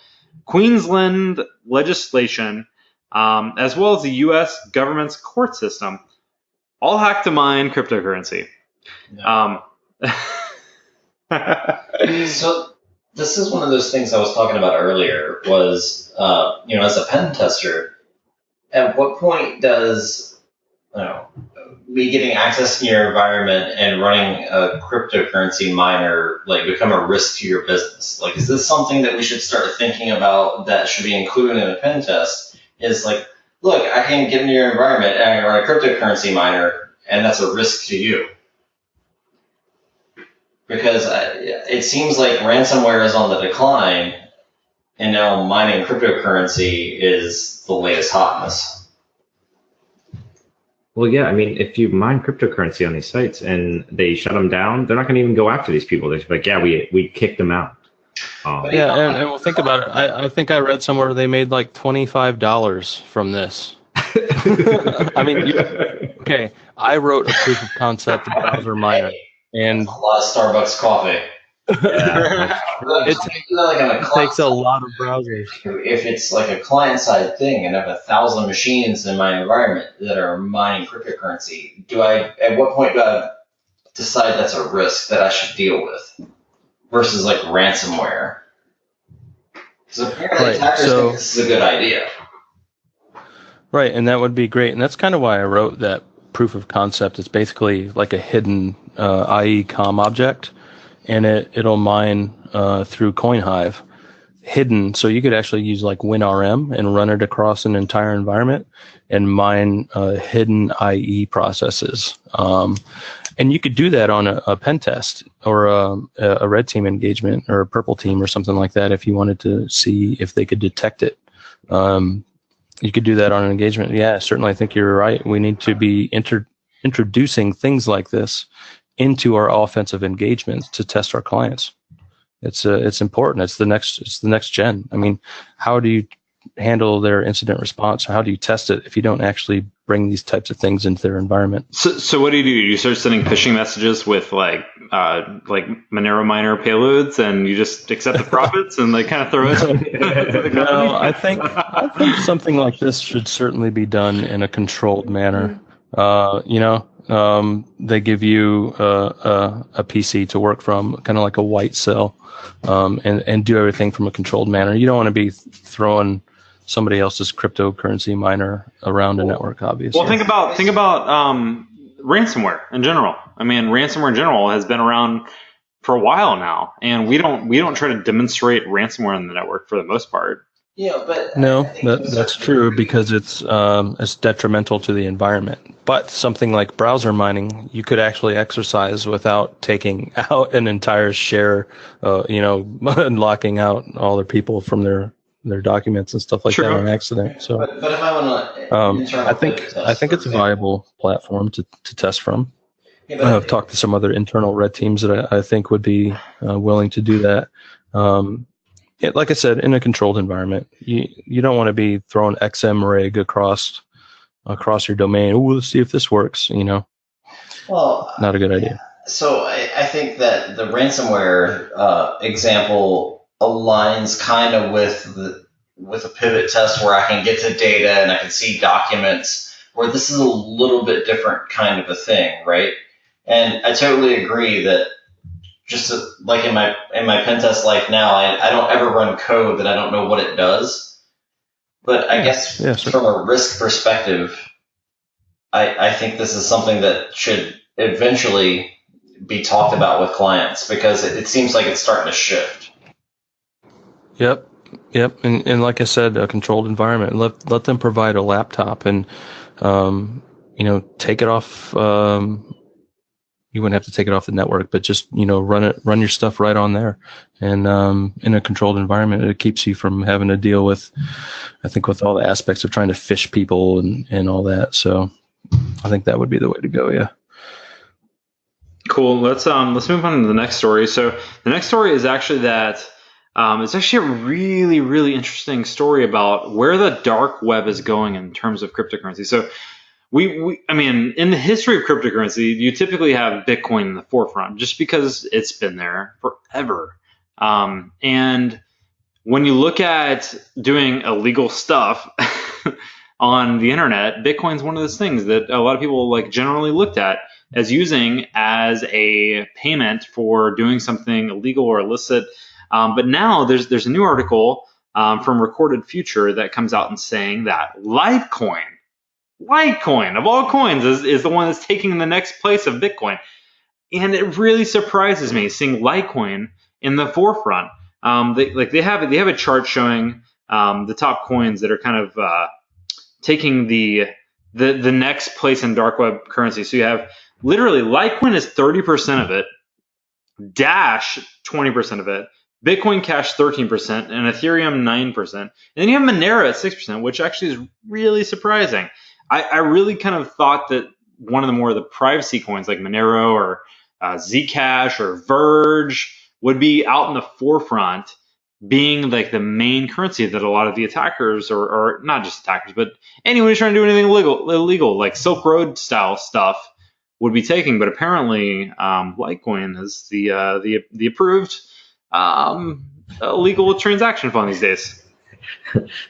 S1: Queensland legislation, as well as the U.S. government's court system, all hacked to mine cryptocurrency.
S5: No. So this is one of those things I was talking about earlier. Was as a pen tester, at what point does me getting access to your environment and running a cryptocurrency miner become a risk to your business? Like, is this something that we should start thinking about that should be included in a pen test? Is like, look, I can get into your environment and I can run a cryptocurrency miner, and that's a risk to you. Because it seems like ransomware is on the decline, and now mining cryptocurrency is the latest hotness.
S4: Well, yeah, I mean, if you mine cryptocurrency on these sites and they shut them down, they're not going to even go after these people. They're just like, yeah, we kicked them out.
S2: And well, think about it. I think I read somewhere they made like $25 from this. I mean, okay, I wrote a proof of concept browser miner. And
S5: a lot of Starbucks coffee.
S2: Yeah. It takes a lot of browsers.
S5: If it's like a client-side thing and I have 1,000 machines in my environment that are mining cryptocurrency, at what point do I decide that's a risk that I should deal with versus like ransomware? Because apparently hackers think this is a good idea.
S2: Right, and that would be great. And that's kind of why I wrote that proof of concept. It's basically like a hidden IE-COM object, and it'll mine through CoinHive, hidden. So you could actually use like WinRM and run it across an entire environment and mine hidden IE processes. And you could do that on a pen test or a red team engagement or a purple team or something like that if you wanted to see if they could detect it. You could do that on an engagement. Yeah, certainly. I think you're right. We need to be introducing things like this into our offensive engagements to test our clients. It's important. It's the next gen. I mean, how do you handle their incident response? How do you test it if you don't actually bring these types of things into their environment?
S1: So what do? You start sending phishing messages with like Monero miner payloads, and you just accept the profits and kind of throw it?
S2: No, I think something like this should certainly be done in a controlled manner. They give you a PC to work from, kind of like a white cell, and do everything from a controlled manner. You don't want to be throwing somebody else's cryptocurrency miner around a network, obviously.
S1: Well, think about ransomware in general. I mean, ransomware in general has been around for a while now, and we don't try to demonstrate ransomware on the network for the most part.
S5: Yeah, but
S2: no, that's true because it's detrimental to the environment. But something like browser mining, you could actually exercise without taking out an entire share, and locking out all their people from their documents and stuff like that on accident. So,
S5: but if I want to,
S2: I think it's a viable platform to test from. Yeah, I've talked to some other internal red teams that I think would be willing to do that. Like I said, in a controlled environment, you don't want to be throwing XMRig across your domain. Oh, let's see if this works.
S5: Well,
S2: not a good idea.
S5: So I think that the ransomware example aligns kind of with a pivot test where I can get to data and I can see documents, where this is a little bit different kind of a thing, right? And I totally agree that just like in my pen test life now, I don't ever run code that I don't know what it does. But I guess from a risk perspective, I think this is something that should eventually be talked about with clients because it seems like it's starting to shift.
S2: Yep. Yep. And like I said, a controlled environment. Let them provide a laptop and, take it off. You wouldn't have to take it off the network, but just, run your stuff right on there. And in a controlled environment, it keeps you from having to deal with all the aspects of trying to phish people and all that. So I think that would be the way to go. Yeah.
S1: Cool. Let's move on to the next story. So the next story is actually that it's actually a really, really interesting story about where the dark web is going in terms of cryptocurrency. So I mean, in the history of cryptocurrency, you typically have Bitcoin in the forefront just because it's been there forever. And when you look at doing illegal stuff on the internet, Bitcoin's one of those things that a lot of people like generally looked at as using as a payment for doing something illegal or illicit. But now there's a new article from Recorded Future that comes out and saying that Litecoin of all coins is the one that's taking the next place of Bitcoin. And it really surprises me seeing Litecoin in the forefront. They have a chart showing the top coins that are kind of taking the next place in dark web currency. So you have literally Litecoin is 30% of it, Dash 20% of it, Bitcoin Cash 13%, and Ethereum 9%. And then you have Monero at 6%, which actually is really surprising. I really kind of thought that one of the privacy coins like Monero or Zcash or Verge would be out in the forefront, being like the main currency that a lot of the attackers, or not just attackers, but anyone who's trying to do anything illegal like Silk Road style stuff, would be taking. But apparently, Litecoin is the approved illegal transaction fund these days.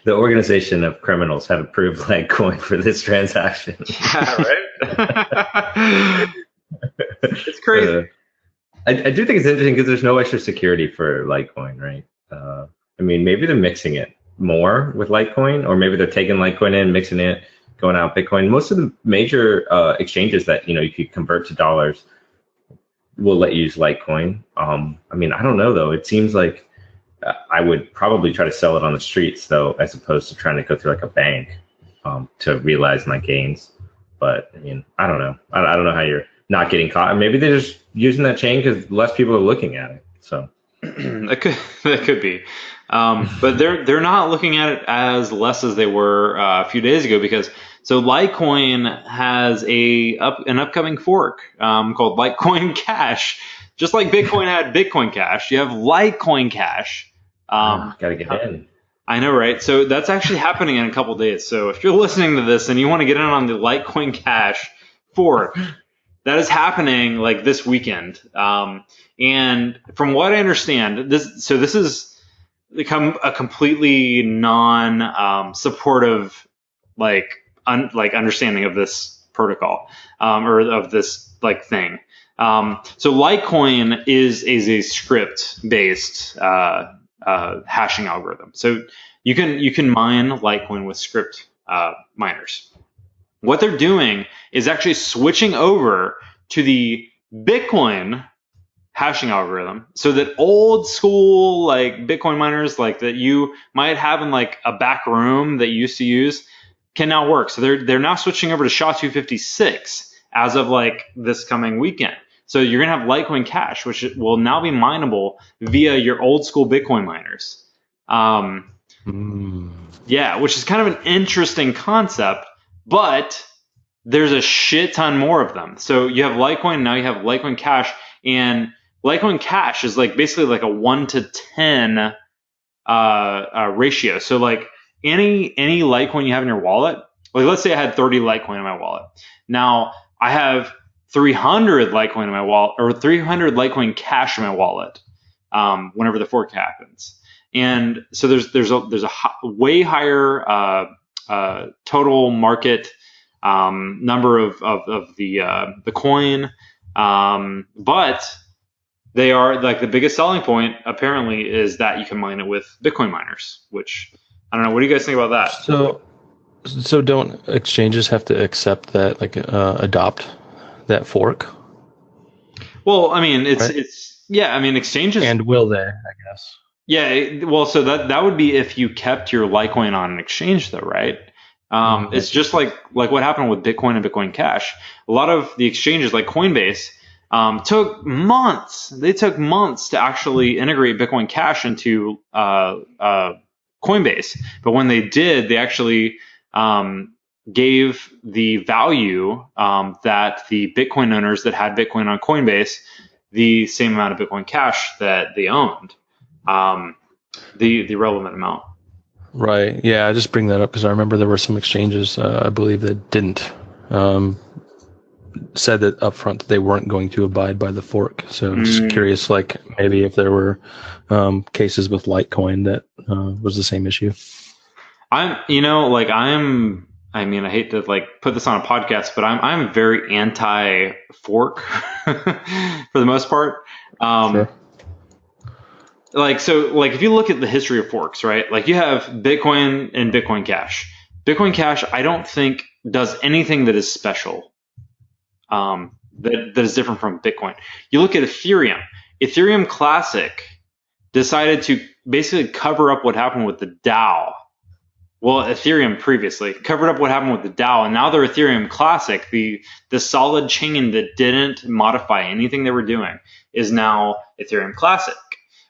S4: The organization of criminals have approved Litecoin for this transaction.
S1: Yeah, right? It's crazy.
S4: I do think it's interesting because there's no extra security for Litecoin, right? I mean, maybe they're mixing it more with Litecoin, or maybe they're taking Litecoin in, mixing it, going out Bitcoin. Most of the major exchanges that you could convert to dollars will let you use Litecoin. I mean, I don't know though. It seems like I would probably try to sell it on the streets though, as opposed to trying to go through like a bank to realize my gains. But I mean, I don't know. I don't know how you're not getting caught. Maybe they're just using that chain because less people are looking at it. So
S1: that could be. But they're not looking at it as less as they were a few days ago, because Litecoin has an upcoming fork called Litecoin Cash. Just like Bitcoin had Bitcoin Cash, you have Litecoin Cash.
S4: Gotta get in.
S1: I know, right? So that's actually happening in a couple days. So if you're listening to this and you want to get in on the Litecoin Cash fork, that is happening like this weekend. And from what I understand, this is become a completely non-supportive understanding of this protocol or of this thing. So Litecoin is a script-based hashing algorithm. So you can mine Litecoin with script miners. What they're doing is actually switching over to the Bitcoin hashing algorithm, so that old school Bitcoin miners that you might have in a back room that you used to use can now work. So they're now switching over to SHA-256 as of this coming weekend. So you're gonna have Litecoin Cash, which will now be mineable via your old school Bitcoin miners. Yeah, which is kind of an interesting concept, but there's a shit ton more of them. So you have Litecoin, now you have Litecoin Cash, and Litecoin Cash is basically a 1 to 10 ratio. So any Litecoin you have in your wallet, let's say I had 30 Litecoin in my wallet. Now I have 300 Litecoin in my wallet, or 300 Litecoin Cash in my wallet whenever the fork happens. And so there's a way higher total market number of the coin, but they are the biggest selling point apparently is that you can mine it with Bitcoin miners, which I don't know. What do you guys think about that?
S2: So don't exchanges have to accept that, adopt that fork?
S1: Well, I mean, it's yeah. I mean, exchanges,
S2: and will they? I guess.
S1: Yeah, well, so that would be if you kept your Litecoin on an exchange, though, right? It's just like what happened with Bitcoin and Bitcoin Cash. A lot of the exchanges, like Coinbase, took months. They took months to actually integrate Bitcoin Cash into Coinbase. But when they did, they actually gave the value that the Bitcoin owners that had Bitcoin on Coinbase the same amount of Bitcoin Cash that they owned. The relevant amount.
S2: Right. Yeah, I just bring that up because I remember there were some exchanges, I believe, that didn't said that upfront that they weren't going to abide by the fork. So I'm just curious, like maybe if there were cases with Litecoin that was the same issue.
S1: I hate to like put this on a podcast, but I'm very anti-fork for the most part.
S2: Sure.
S1: If you look at the history of forks, right? Like you have Bitcoin and Bitcoin Cash. Bitcoin Cash, I don't think does anything that is special. That is different from Bitcoin. You look at Ethereum. Ethereum Classic decided to basically cover up what happened with the DAO. Well, Ethereum previously covered up what happened with the DAO, and now they're Ethereum Classic. The solid chain that didn't modify anything they were doing is now Ethereum Classic.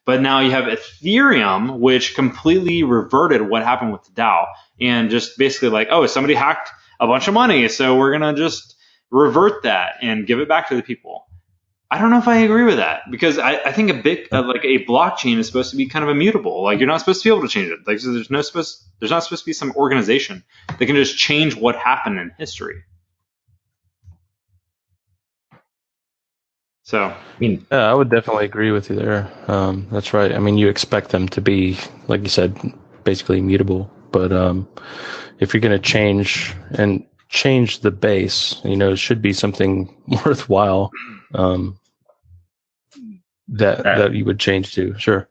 S1: But now you have Ethereum, which completely reverted what happened with the DAO and just basically like, oh, somebody hacked a bunch of money, so we're going to just revert that and give it back to the people. I don't know if I agree with that because I think a blockchain is supposed to be kind of immutable. Like you're not supposed to be able to change it. Like so there's not supposed to be some organization that can just change what happened in history. So
S2: I mean, I would definitely agree with you there. That's right. I mean, you expect them to be, like you said, basically immutable. But if you're going to change the base, it should be something worthwhile that you would change to. Sure.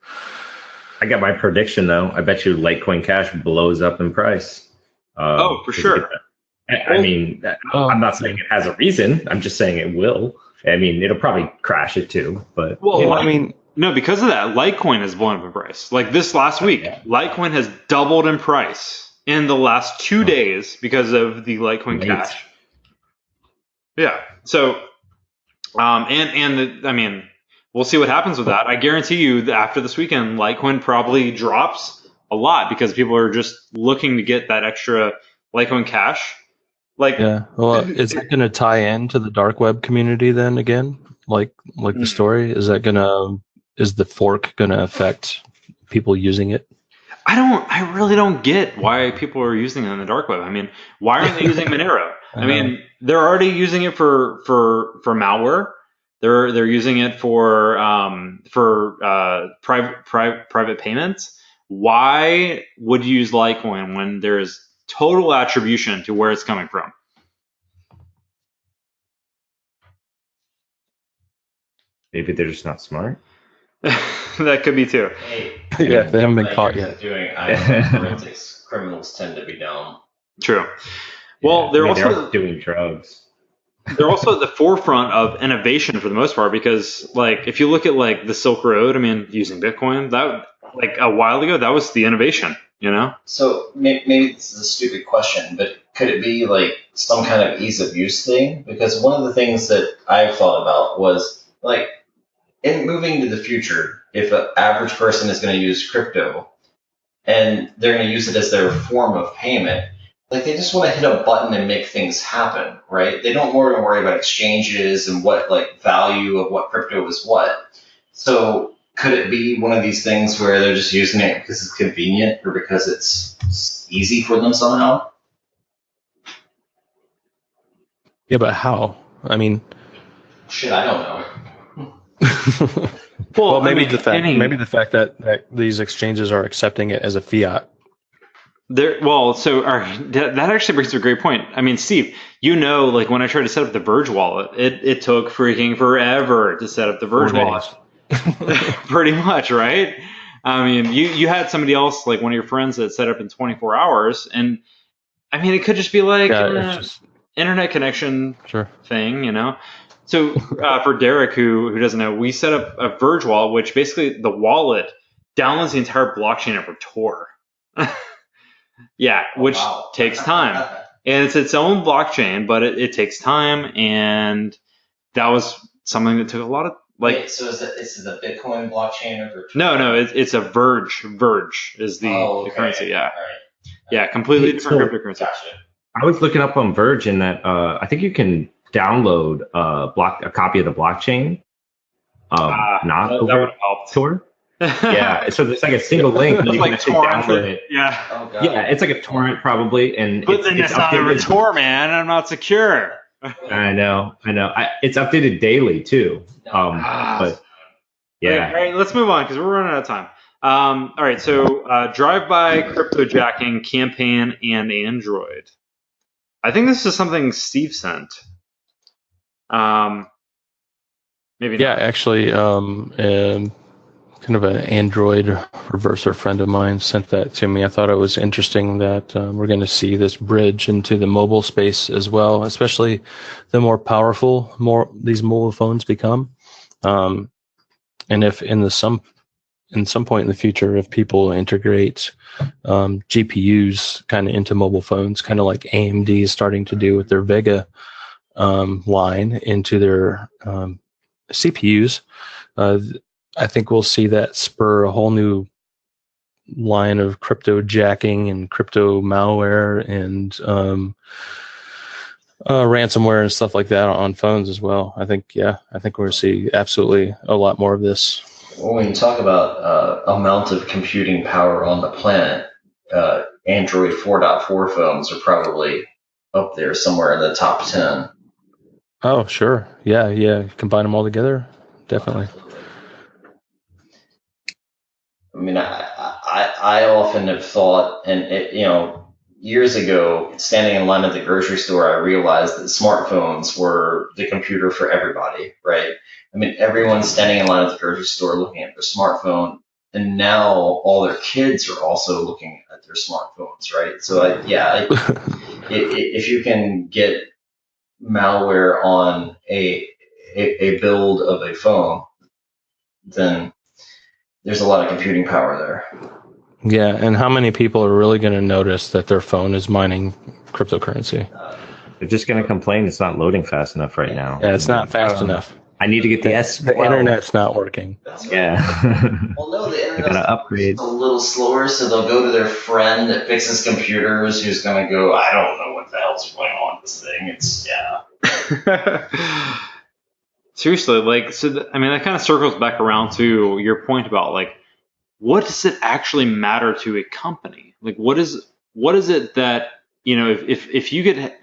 S4: I got my prediction though. I bet you Litecoin Cash blows up in price.
S1: For sure.
S4: I'm not saying it has a reason. I'm just saying it will. I mean, it'll probably crash it too. But
S1: no, because of that, Litecoin has blown up in price. Like this last week, Litecoin has doubled in price in the last 2 days because of the Litecoin Cash. Yeah. So, we'll see what happens with that. I guarantee you that after this weekend, Litecoin probably drops a lot because people are just looking to get that extra Litecoin Cash.
S2: Is it going to tie into the dark web community then again? Like the story? Is the fork going to affect people using it?
S1: I really don't get why people are using it on the dark web. I mean, why aren't they using Monero? I mean, they're already using it for malware. They're using it for private payments. Why would you use Litecoin when there is total attribution to where it's coming from?
S4: Maybe they're just not smart.
S1: That could be too.
S5: Hey,
S2: they haven't been caught yet.
S5: Doing forensics, criminals tend to be dumb.
S1: True. Well, they're
S4: also doing drugs.
S1: They're also at the forefront of innovation for the most part because, like, if you look at like the Silk Road, I mean, using Bitcoin, that like a while ago, that was the innovation,
S5: So maybe this is a stupid question, but could it be like some kind of ease of use thing? Because one of the things that I've thought about was like in moving to the future, if an average person is going to use crypto and they're going to use it as their form of payment, like they just want to hit a button and make things happen, right? They don't want to worry about exchanges and what like value of what crypto is what. So could it be one of these things where they're just using it because it's convenient or because it's easy for them somehow?
S2: Yeah, but how? I mean,
S5: shit, I don't know.
S2: Well, maybe the fact that these exchanges are accepting it as a fiat.
S1: That actually brings up a great point. I mean, Steve, like when I tried to set up the Verge wallet, it took freaking forever to set up the Verge wallet. Pretty much, right? I mean, you had somebody else, like one of your friends, that set up in 24 hours, and I mean, it could just be like internet connection thing, So for Derek, who doesn't know, we set up a Verge wallet, which basically the wallet downloads the entire blockchain over Tor. Yeah, which takes time. And it's its own blockchain, but it takes time, and that was something that took a lot of
S5: Wait, so is it the Bitcoin blockchain over Tor?
S1: No, it's a Verge. Verge is the currency. Yeah,
S5: all right.
S1: Yeah, completely different cryptocurrency.
S5: Gotcha.
S4: I was looking up on Verge, and that I think you can download a copy of the blockchain. Not
S1: that
S4: over
S1: would have helped.
S4: Tor. Yeah, so there's like a single link and you can actually download it.
S1: Yeah.
S5: Oh, God.
S4: Yeah, it's like a torrent probably, and
S1: But then it's not over Tor, man. I'm not secure.
S4: I know. It's updated daily too. But yeah.
S1: All right, let's move on because we're running out of time. All right, so drive-by cryptojacking campaign and Android. I think this is something Steve sent. Maybe not.
S2: Yeah, actually, kind of an Android reverser friend of mine sent that to me. I thought it was interesting that we're going to see this bridge into the mobile space as well, especially the more powerful these mobile phones become. And if in some point in the future, if people integrate GPUs kind of into mobile phones, kind of like AMD is starting to do with their Vega line into their CPUs, I think we'll see that spur a whole new line of crypto jacking and crypto malware and ransomware and stuff like that on phones as well. I think we're going to see absolutely a lot more of this.
S5: Well, when you talk about amount of computing power on the planet, Android 4.4 phones are probably up there somewhere in the top 10.
S2: Oh, sure. Yeah. Combine them all together. Definitely.
S5: I mean, I often have thought, and years ago, standing in line at the grocery store, I realized that smartphones were the computer for everybody, right? I mean, everyone's standing in line at the grocery store looking at their smartphone, and now all their kids are also looking at their smartphones, right? So, if you can get malware on a build of a phone, then there's a lot of computing power there.
S2: Yeah, and how many people are really going to notice that their phone is mining cryptocurrency?
S4: They're just going to complain it's not loading fast enough right now.
S2: Yeah, it's not fast enough.
S4: I need to get the S12.
S2: The internet's not working.
S4: Yeah.
S5: Well, no, the
S4: internet's gonna upgrade.
S5: a little slower, so they'll go to their friend that fixes computers who's going to go, I don't know what the hell's going on with this thing. It's, yeah.
S1: Seriously, that kind of circles back around to your point about what does it actually matter to a company? What is it that, if you get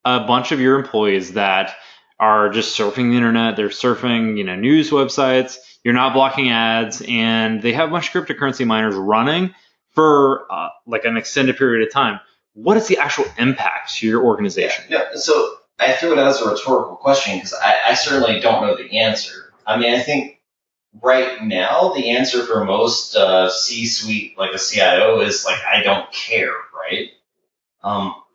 S1: a bunch of your employees that are just surfing the internet, they're surfing, news websites, you're not blocking ads, and they have a bunch of cryptocurrency miners running for an extended period of time, what is the actual impact to your organization?
S5: Yeah. So I threw it out as a rhetorical question because I certainly don't know the answer. I mean, I think right now the answer for most C-suite, like a CIO, is I don't care, right?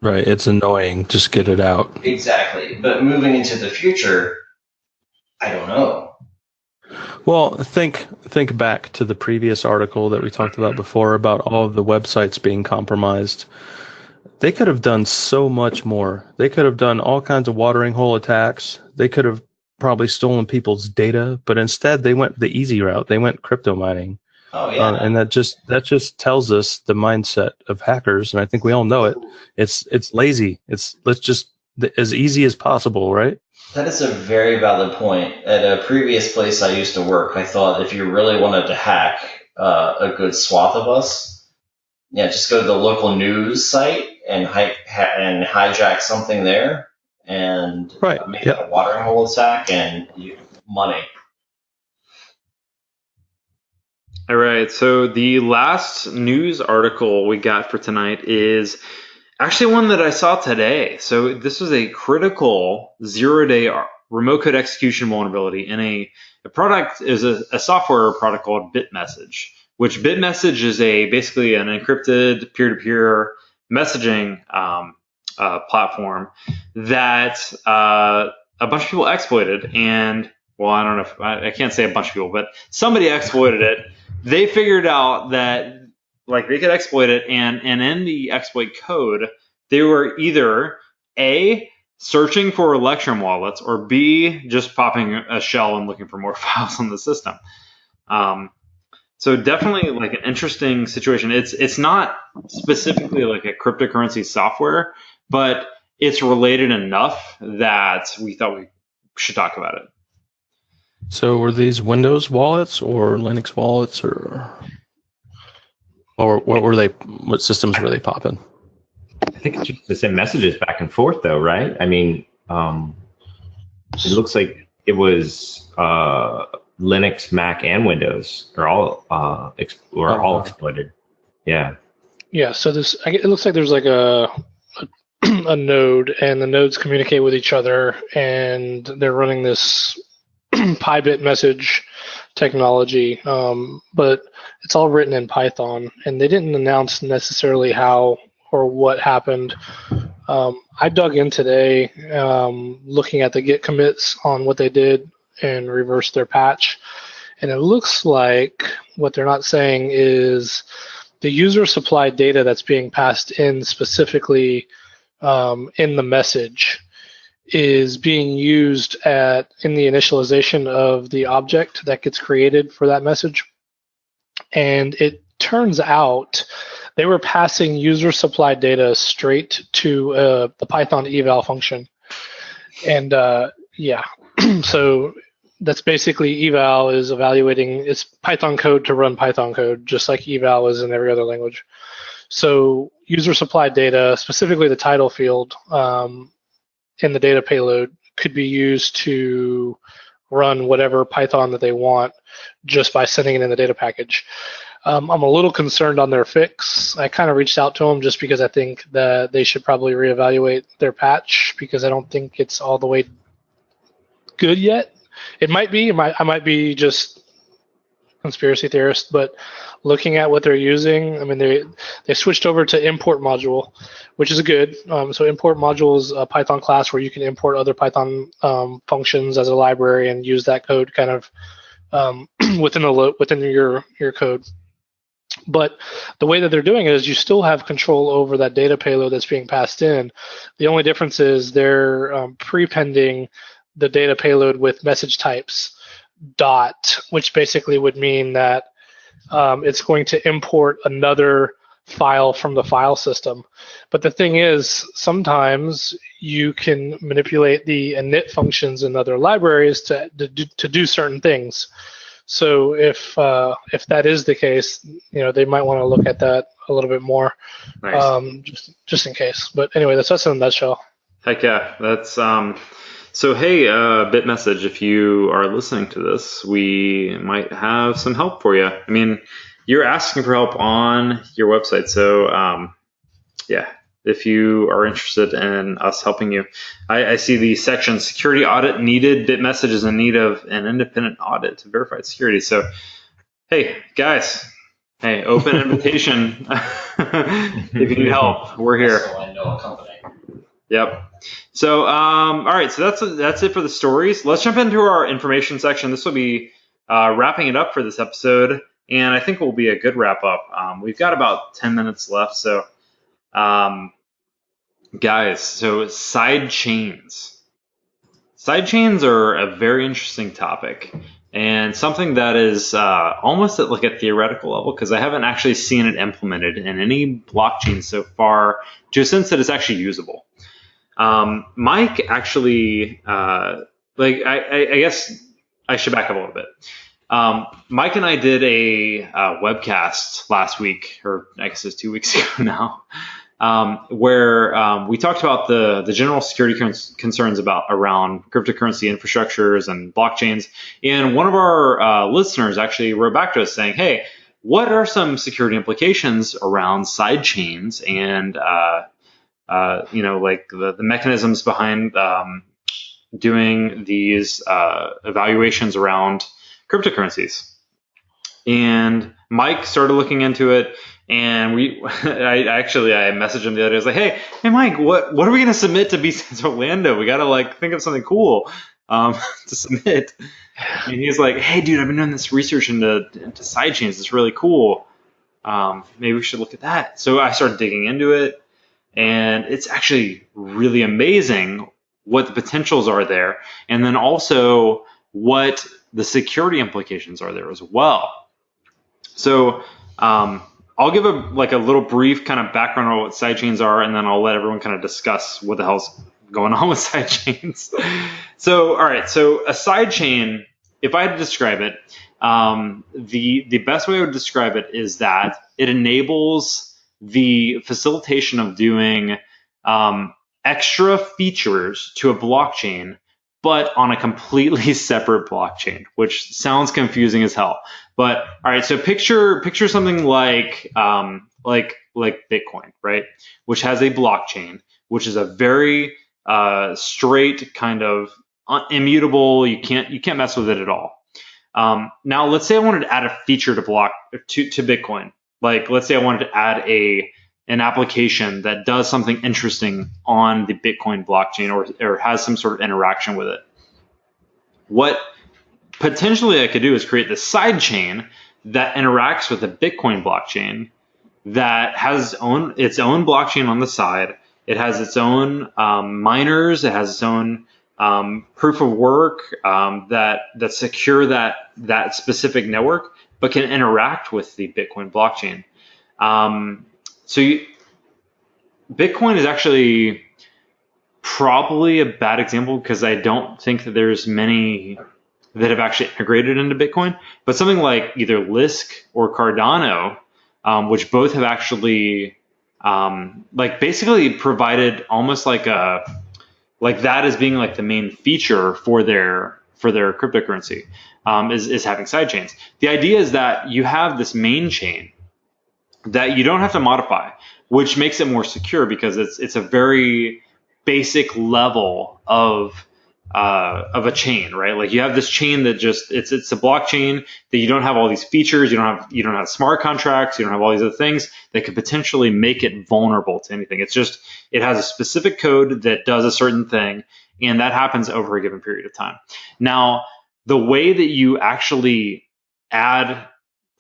S2: Right, it's annoying. Just get it out.
S5: Exactly. But moving into the future, I don't know.
S2: Well, think back to the previous article that we talked about before about all of the websites being compromised. They could have done so much more. They could have done all kinds of watering hole attacks. They could have probably stolen people's data, but instead they went the easy route. They went crypto mining.
S5: Oh yeah.
S2: And that just tells us the mindset of hackers, and I think we all know it. It's lazy. Let's just as easy as possible, right?
S5: That is a very valid point. At a previous place I used to work, I thought if you really wanted to hack a good swath of us, just go to the local news site and hijack something there and make a watering hole attack and money.
S1: All right, so the last news article we got for tonight is actually one that I saw today. So this was a critical zero-day remote code execution vulnerability in a product is a software product called Bitmessage, which Bitmessage is basically an encrypted peer-to-peer messaging platform that a bunch of people exploited. And, well, I don't know if I can't say a bunch of people, but somebody exploited it they figured out that like they could exploit it, and in the exploit code, they were either A, searching for Electrum wallets, or B, just popping a shell and looking for more files on the system. So definitely like an interesting situation. It's not specifically like a cryptocurrency software, but it's related enough that we thought we should talk about it.
S2: So were these Windows wallets or Linux wallets, or what were they? What systems were they popping?
S4: I think it's just the same messages back and forth, though, right? I mean, it looks like it was Linux, Mac, and Windows are all exploited. Yeah.
S3: Yeah. So it looks like there's like a node, and the nodes communicate with each other, and they're running this Bitmessage technology, but it's all written in Python, and they didn't announce necessarily how or what happened. I dug in today, looking at the Git commits on what they did and reversed their patch, and it looks like what they're not saying is the user supplied data that's being passed in specifically in the message is being used in the initialization of the object that gets created for that message. And it turns out they were passing user supplied data straight to the Python eval function. And so that's basically eval is evaluating, it's Python code to run Python code, just like eval is in every other language. So user supplied data, specifically the title field, in the data payload, could be used to run whatever Python that they want just by sending it in the data package. I'm a little concerned on their fix. I kind of reached out to them just because I think that they should probably reevaluate their patch, because I don't think it's all the way good yet. It might be. I might be just conspiracy theorist, but looking at what they're using, I mean, they switched over to import module, which is good. So import module is a Python class where you can import other Python functions as a library and use that code kind of within your code. But the way that they're doing it is you still have control over that data payload that's being passed in. The only difference is they're prepending the data payload with message types dot, which basically would mean that it's going to import another file from the file system. But the thing is, sometimes you can manipulate the init functions in other libraries to do certain things. So if that is the case, they might want to look at that a little bit more, nice. Just in case. But anyway, that's us in a nutshell.
S1: Heck yeah, that's so hey, Bitmessage, if you are listening to this, we might have some help for you. I mean, you're asking for help on your website, so yeah, if you are interested in us helping you, I see the section security audit needed. Bitmessage is in need of an independent audit to verify security. So, hey guys, open invitation. If you need help, we're here.
S5: Also, I know a company.
S1: Yep. So, all right. So that's it for the stories. Let's jump into our information section. This will be wrapping it up for this episode, and I think it will be a good wrap up. We've got about 10 minutes left. So, guys, so sidechains. Sidechains are a very interesting topic, and something that is almost at like a theoretical level, because I haven't actually seen it implemented in any blockchain so far to a sense that it's actually usable. Mike actually, I guess I should back up a little bit. Mike and I did a webcast last week, or I guess it's 2 weeks ago now, where we talked about the general security concerns around cryptocurrency infrastructures and blockchains. And one of our listeners actually wrote back to us saying, hey, what are some security implications around sidechains and like the mechanisms behind doing these evaluations around cryptocurrencies? And Mike started looking into it, and I messaged him the other day. I was like, hey Mike, what are we going to submit to BSense Orlando? We got to think of something cool to submit. And he's like, hey, dude, I've been doing this research into sidechains. It's really cool. Maybe we should look at that. So I started digging into it, and it's actually really amazing what the potentials are there, and then also what the security implications are there as well. So I'll give a little brief kind of background on what sidechains are, and then I'll let everyone kind of discuss what the hell's going on with sidechains. So, all right. So a sidechain, if I had to describe it, the best way I would describe it is that it enables the facilitation of doing extra features to a blockchain, but on a completely separate blockchain, which sounds confusing as hell. But all right, so picture something like Bitcoin, right? Which has a blockchain, which is a very straight kind of immutable. You can't mess with it at all. Now, let's say I wanted to add a feature to Bitcoin. Like, let's say I wanted to add an application that does something interesting on the Bitcoin blockchain or has some sort of interaction with it. What potentially I could do is create this sidechain that interacts with the Bitcoin blockchain that has its own blockchain on the side. It has its own miners. It has its own proof of work that secure that specific network, but can interact with the Bitcoin blockchain. Bitcoin is actually probably a bad example because I don't think that there's many that have actually integrated into Bitcoin. But something like either Lisk or Cardano, which both have actually basically provided almost like that as being like the main feature for their cryptocurrency, is having sidechains. The idea is that you have this main chain that you don't have to modify, which makes it more secure because it's a very basic level of a chain, right? Like you have this chain that just it's a blockchain that you don't have all these features, you don't have smart contracts, you don't have all these other things that could potentially make it vulnerable to anything. It's just it has a specific code that does a certain thing, and that happens over a given period of time. Now, the way that you actually add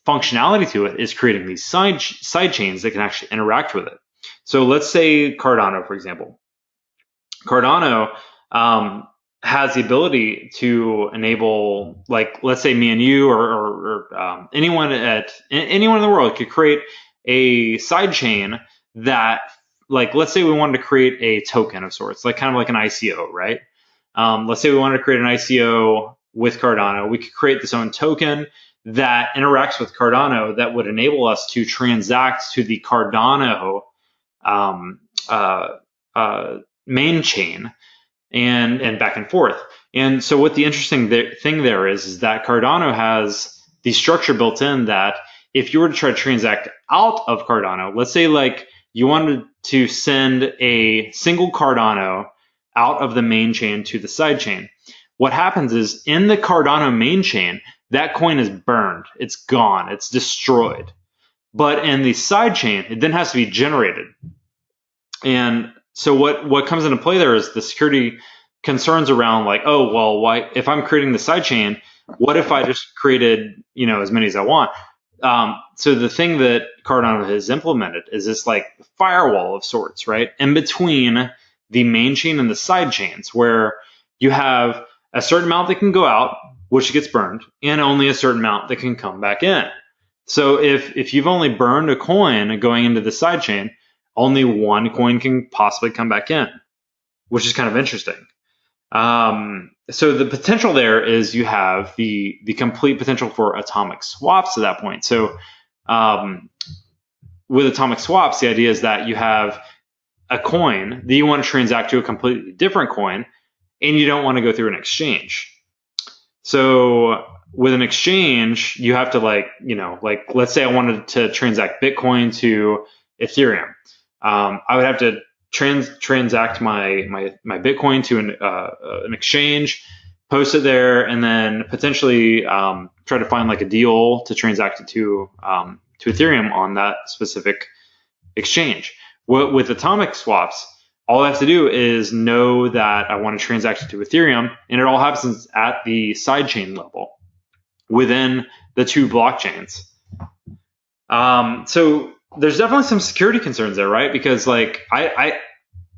S1: functionality to it is creating these side chains that can actually interact with it. So let's say Cardano, for example. Cardano has the ability to enable, like, let's say me and you or anyone in the world could create a side chain that, like, let's say we wanted to create a token of sorts, like kind of like an ICO, right? Let's say we wanted to create an ICO with Cardano. We could create this own token that interacts with Cardano that would enable us to transact to the Cardano main chain and back and forth. And so what the interesting thing there is that Cardano has the structure built in that if you were to try to transact out of Cardano, let's say like you wanted to send a single Cardano out of the main chain to the side chain, what happens is in the Cardano main chain, that coin is burned. It's gone. It's destroyed. But in the side chain, it then has to be generated. And so what comes into play there is the security concerns around like, oh, well, why if I'm creating the side chain, what if I just created, as many as I want? So the thing that Cardano has implemented is this like firewall of sorts, right? In between the main chain and the side chains, where you have a certain amount that can go out, which gets burned, and only a certain amount that can come back in. So if you've only burned a coin going into the side chain, only one coin can possibly come back in, which is kind of interesting. So the potential there is you have the complete potential for atomic swaps at that point. So with atomic swaps, the idea is that you have a coin that you want to transact to a completely different coin, and you don't want to go through an exchange. So with an exchange, you have to like let's say I wanted to transact Bitcoin to Ethereum. I would have to transact my Bitcoin to an exchange, post it there, and then potentially try to find like a deal to transact it to Ethereum on that specific exchange. With atomic swaps, all I have to do is know that I want to transact it to Ethereum, and it all happens at the sidechain level within the two blockchains. So there's definitely some security concerns there, right? Because like I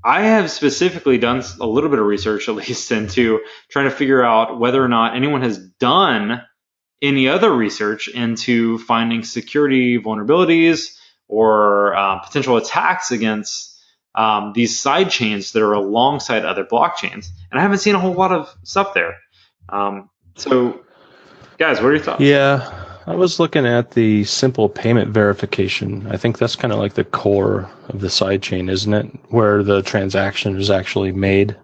S1: have specifically done a little bit of research, at least, into trying to figure out whether or not anyone has done any other research into finding security vulnerabilities or potential attacks against these side chains that are alongside other blockchains. And I haven't seen a whole lot of stuff there. So, guys, what are your thoughts?
S2: Yeah, I was looking at the simple payment verification. I think that's kind of like the core of the sidechain, isn't it? Where the transaction is actually made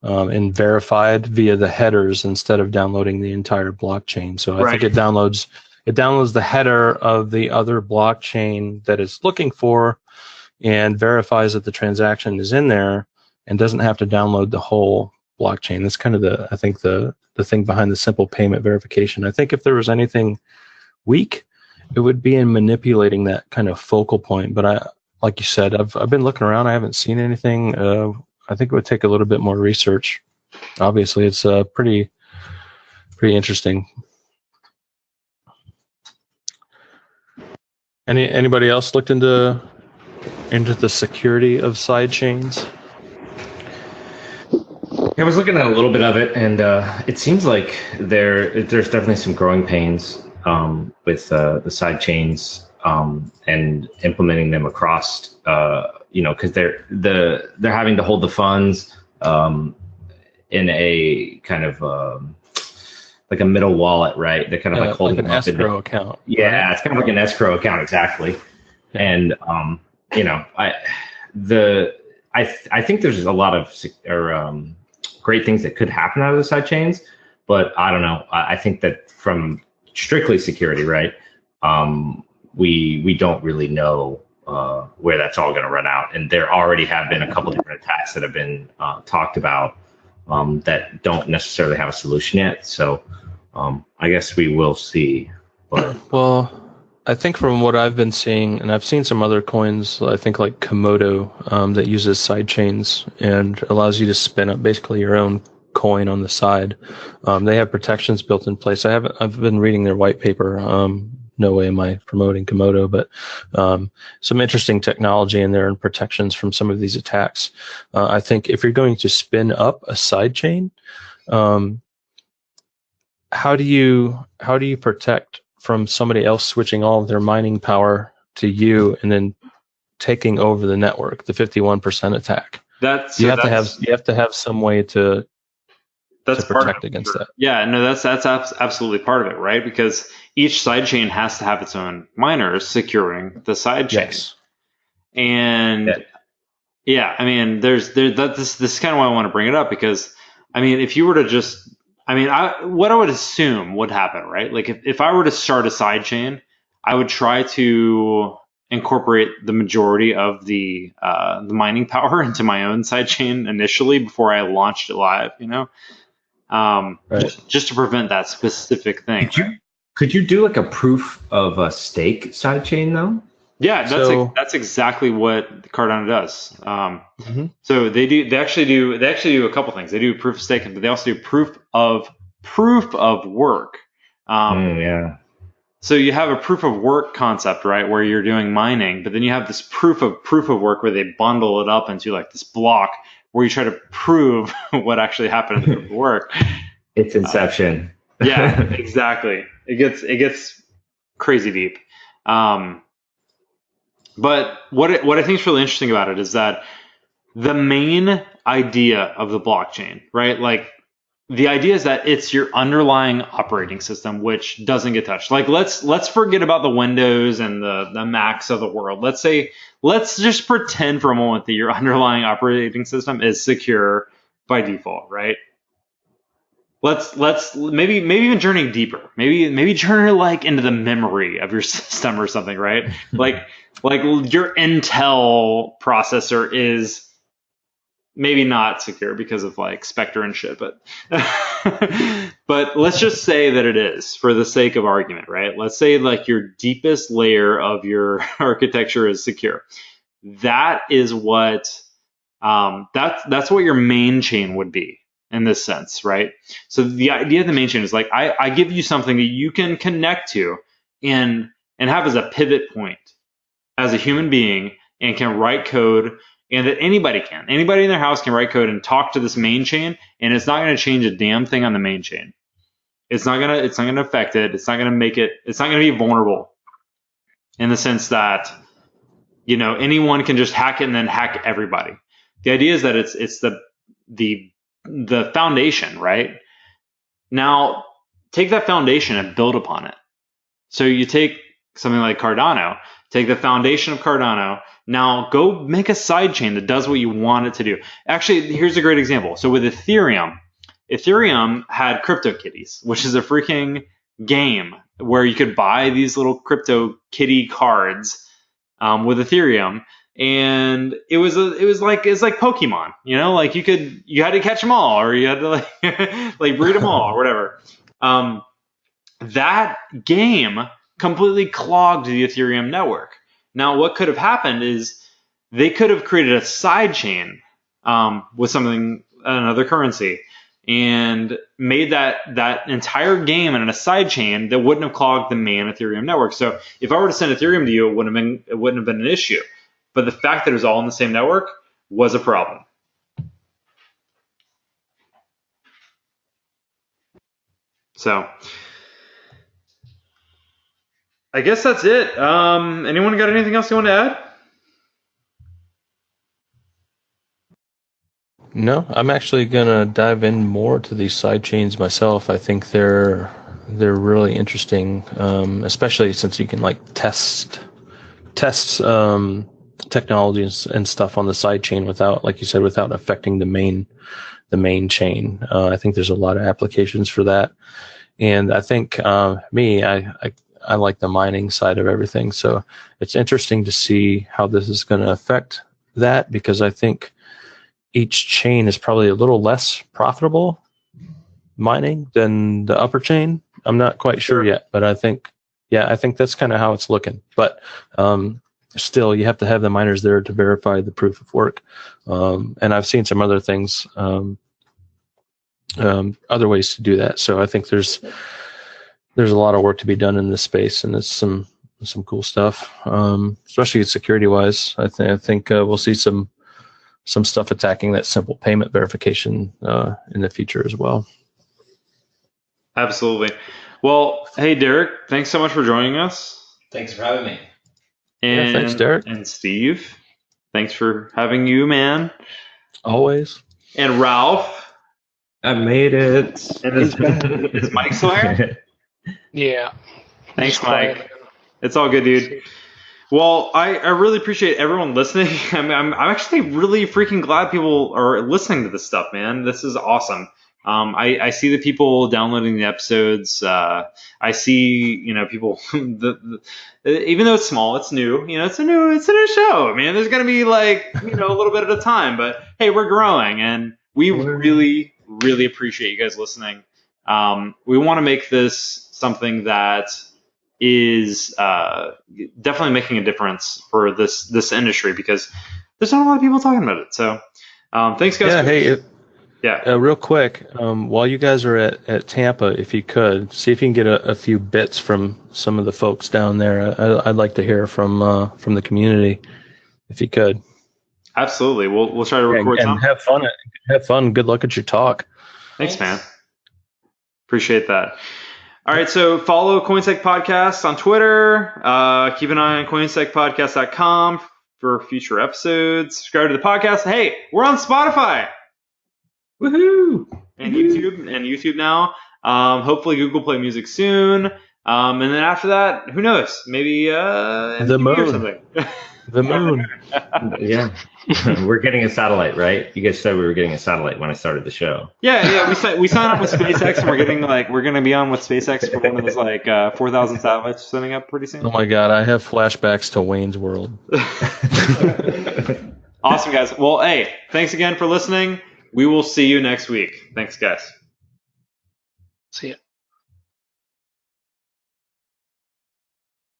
S2: and verified via the headers instead of downloading the entire blockchain. So I think it downloads the header of the other blockchain that it's looking for and verifies that the transaction is in there and doesn't have to download the whole blockchain. That's kind of the thing behind the simple payment verification. I think if there was anything weak, it would be in manipulating that kind of focal point. But like you said, I've been looking around. I haven't seen anything. I think it would take a little bit more research. Obviously, it's pretty interesting. Anybody else looked into the security of side chains?
S4: I was looking at a little bit of it, and it seems like there's definitely some growing pains with the side chains and implementing them across. Because they're having to hold the funds in a kind of like a middle wallet, right? They're kind of like holding
S2: like an
S4: them up
S2: escrow account.
S4: Yeah,
S2: right?
S4: It's kind of like an escrow account, exactly.
S2: Yeah.
S4: And I think there's a lot of great things that could happen out of the side chains, but I don't know. I think that from strictly security, right? We don't really know where that's all going to run out, and there already have been a couple different attacks that have been talked about that don't necessarily have a solution yet. So I guess we will see. But
S2: well, I think from what I've been seeing, and I've seen some other coins, I think like Komodo, that uses side chains and allows you to spin up basically your own coin on the side. They have protections built in place. I've been reading their white paper. No way am I promoting Komodo, but some interesting technology in there and protections from some of these attacks. I think if you're going to spin up a side chain, how do you protect from somebody else switching all of their mining power to you and then taking over the network, the 51% attack? You have to have some way to protect against that.
S1: Yeah, no, that's absolutely part of it, right? Because each sidechain has to have its own miners securing the sidechain.
S2: Yes.
S1: And yeah, I mean, this is kind of why I want to bring it up, because I mean, if you were to just, what I would assume would happen, right? Like if I were to start a sidechain, I would try to incorporate the majority of the mining power into my own sidechain initially before I launched it live,
S2: Right.
S1: just to prevent that specific thing.
S4: Could you do like a proof of a stake sidechain though?
S1: Yeah, that's exactly what Cardano does. So they actually do a couple things. They do proof of stake, but they also do proof of work.
S4: Yeah.
S1: So you have a proof of work concept, right, where you're doing mining, but then you have this proof of work where they bundle it up into like this block where you try to prove what actually happened in the proof of work.
S4: It's Inception.
S1: Yeah, exactly. It gets crazy deep. But what I think is really interesting about it is that the main idea of the blockchain, right? Like the idea is that it's your underlying operating system which doesn't get touched. Like let's forget about the Windows and the Macs of the world. Let's just pretend for a moment that your underlying operating system is secure by default, right? Let's maybe even journey deeper. Maybe journey like into the memory of your system or something, right? like your Intel processor is maybe not secure because of like Spectre and shit, but but let's just say that it is for the sake of argument, right? Let's say like your deepest layer of your architecture is secure. That is what That's what your main chain would be in this sense, right? So the idea of the main chain is like I give you something that you can connect to and have as a pivot point as a human being, and can write code, and that anybody in their house can write code and talk to this main chain, and it's not going to change a damn thing on the main chain. It's not gonna affect it. It's not gonna make it. It's not gonna be vulnerable in the sense that anyone can just hack it and then hack everybody. The idea is that it's the foundation, right? Now take that foundation and build upon it. So you take something like Cardano, take the foundation of Cardano, now go make a sidechain that does what you want it to do. Actually, here's a great example. So with Ethereum had CryptoKitties, which is a freaking game where you could buy these little crypto kitty cards with Ethereum, and it's like Pokemon, like you had to catch them all, or you had to like breed them all or whatever. That game completely clogged the Ethereum network. Now, what could have happened is they could have created a sidechain with another currency, and made that entire game in a sidechain that wouldn't have clogged the main Ethereum network. So if I were to send Ethereum to you, it wouldn't have been an issue. But the fact that it was all in the same network was a problem. So I guess that's it. Anyone got anything else you want to add?
S2: No, I'm actually gonna dive in more to these side chains myself. I think they're really interesting, especially since you can like test technologies and stuff on the side chain without, like you said, without affecting the main chain. I think there's a lot of applications for that, and I think I like the mining side of everything. So it's interesting to see how this is going to affect that, because I think each chain is probably a little less profitable mining than the upper chain. I'm not quite sure yet, but I think that's kind of how it's looking. But still, you have to have the miners there to verify the proof of work. And I've seen some other things, other ways to do that. So I think there's a lot of work to be done in this space, and it's some cool stuff, especially security wise. I think we'll see some stuff attacking that simple payment verification in the future as well.
S1: Absolutely. Well, hey, Derek, thanks so much for joining us.
S5: Thanks for having me.
S1: And
S2: thanks, Derek.
S1: And Steve, thanks for having you, man.
S2: Always.
S1: And Ralph.
S4: I made it.
S1: And is Mike still here?
S3: Yeah.
S1: Thanks, Mike. It's all good, dude. Well, I really appreciate everyone listening. I'm actually really freaking glad people are listening to this stuff, man. This is awesome. I see the people downloading the episodes. I see, people. Even though it's small, it's new. It's a new show. I mean, there's gonna be like a little bit at a time, but hey, we're growing, and we really, really appreciate you guys listening. We want to make this something that is definitely making a difference for this industry, because there's not a lot of people talking about it. So thanks, guys.
S2: Real quick, while you guys are at Tampa, if you could see if you can get a few bits from some of the folks down there. I'd like to hear from the community, if you could.
S1: Absolutely. We'll try to record
S2: and have fun. Have fun. Good luck at your talk.
S1: Thanks, man. Appreciate that. All right, so follow CoinSec Podcast on Twitter. Keep an eye on coinsecpodcast.com for future episodes. Subscribe to the podcast. Hey, we're on Spotify. Woohoo! And YouTube now. Hopefully Google Play Music soon. And then after that, who knows? Maybe
S2: the moon
S1: or something.
S2: The moon.
S4: Yeah. We're getting a satellite, right? You guys said we were getting a satellite when I started the show.
S1: Yeah. We signed up with SpaceX, and we're going to be on with SpaceX for one of those 4,000 satellites sending up pretty soon.
S2: Oh my God, I have flashbacks to Wayne's World.
S1: Awesome, guys. Well, hey, thanks again for listening. We will see you next week. Thanks, guys.
S3: See ya.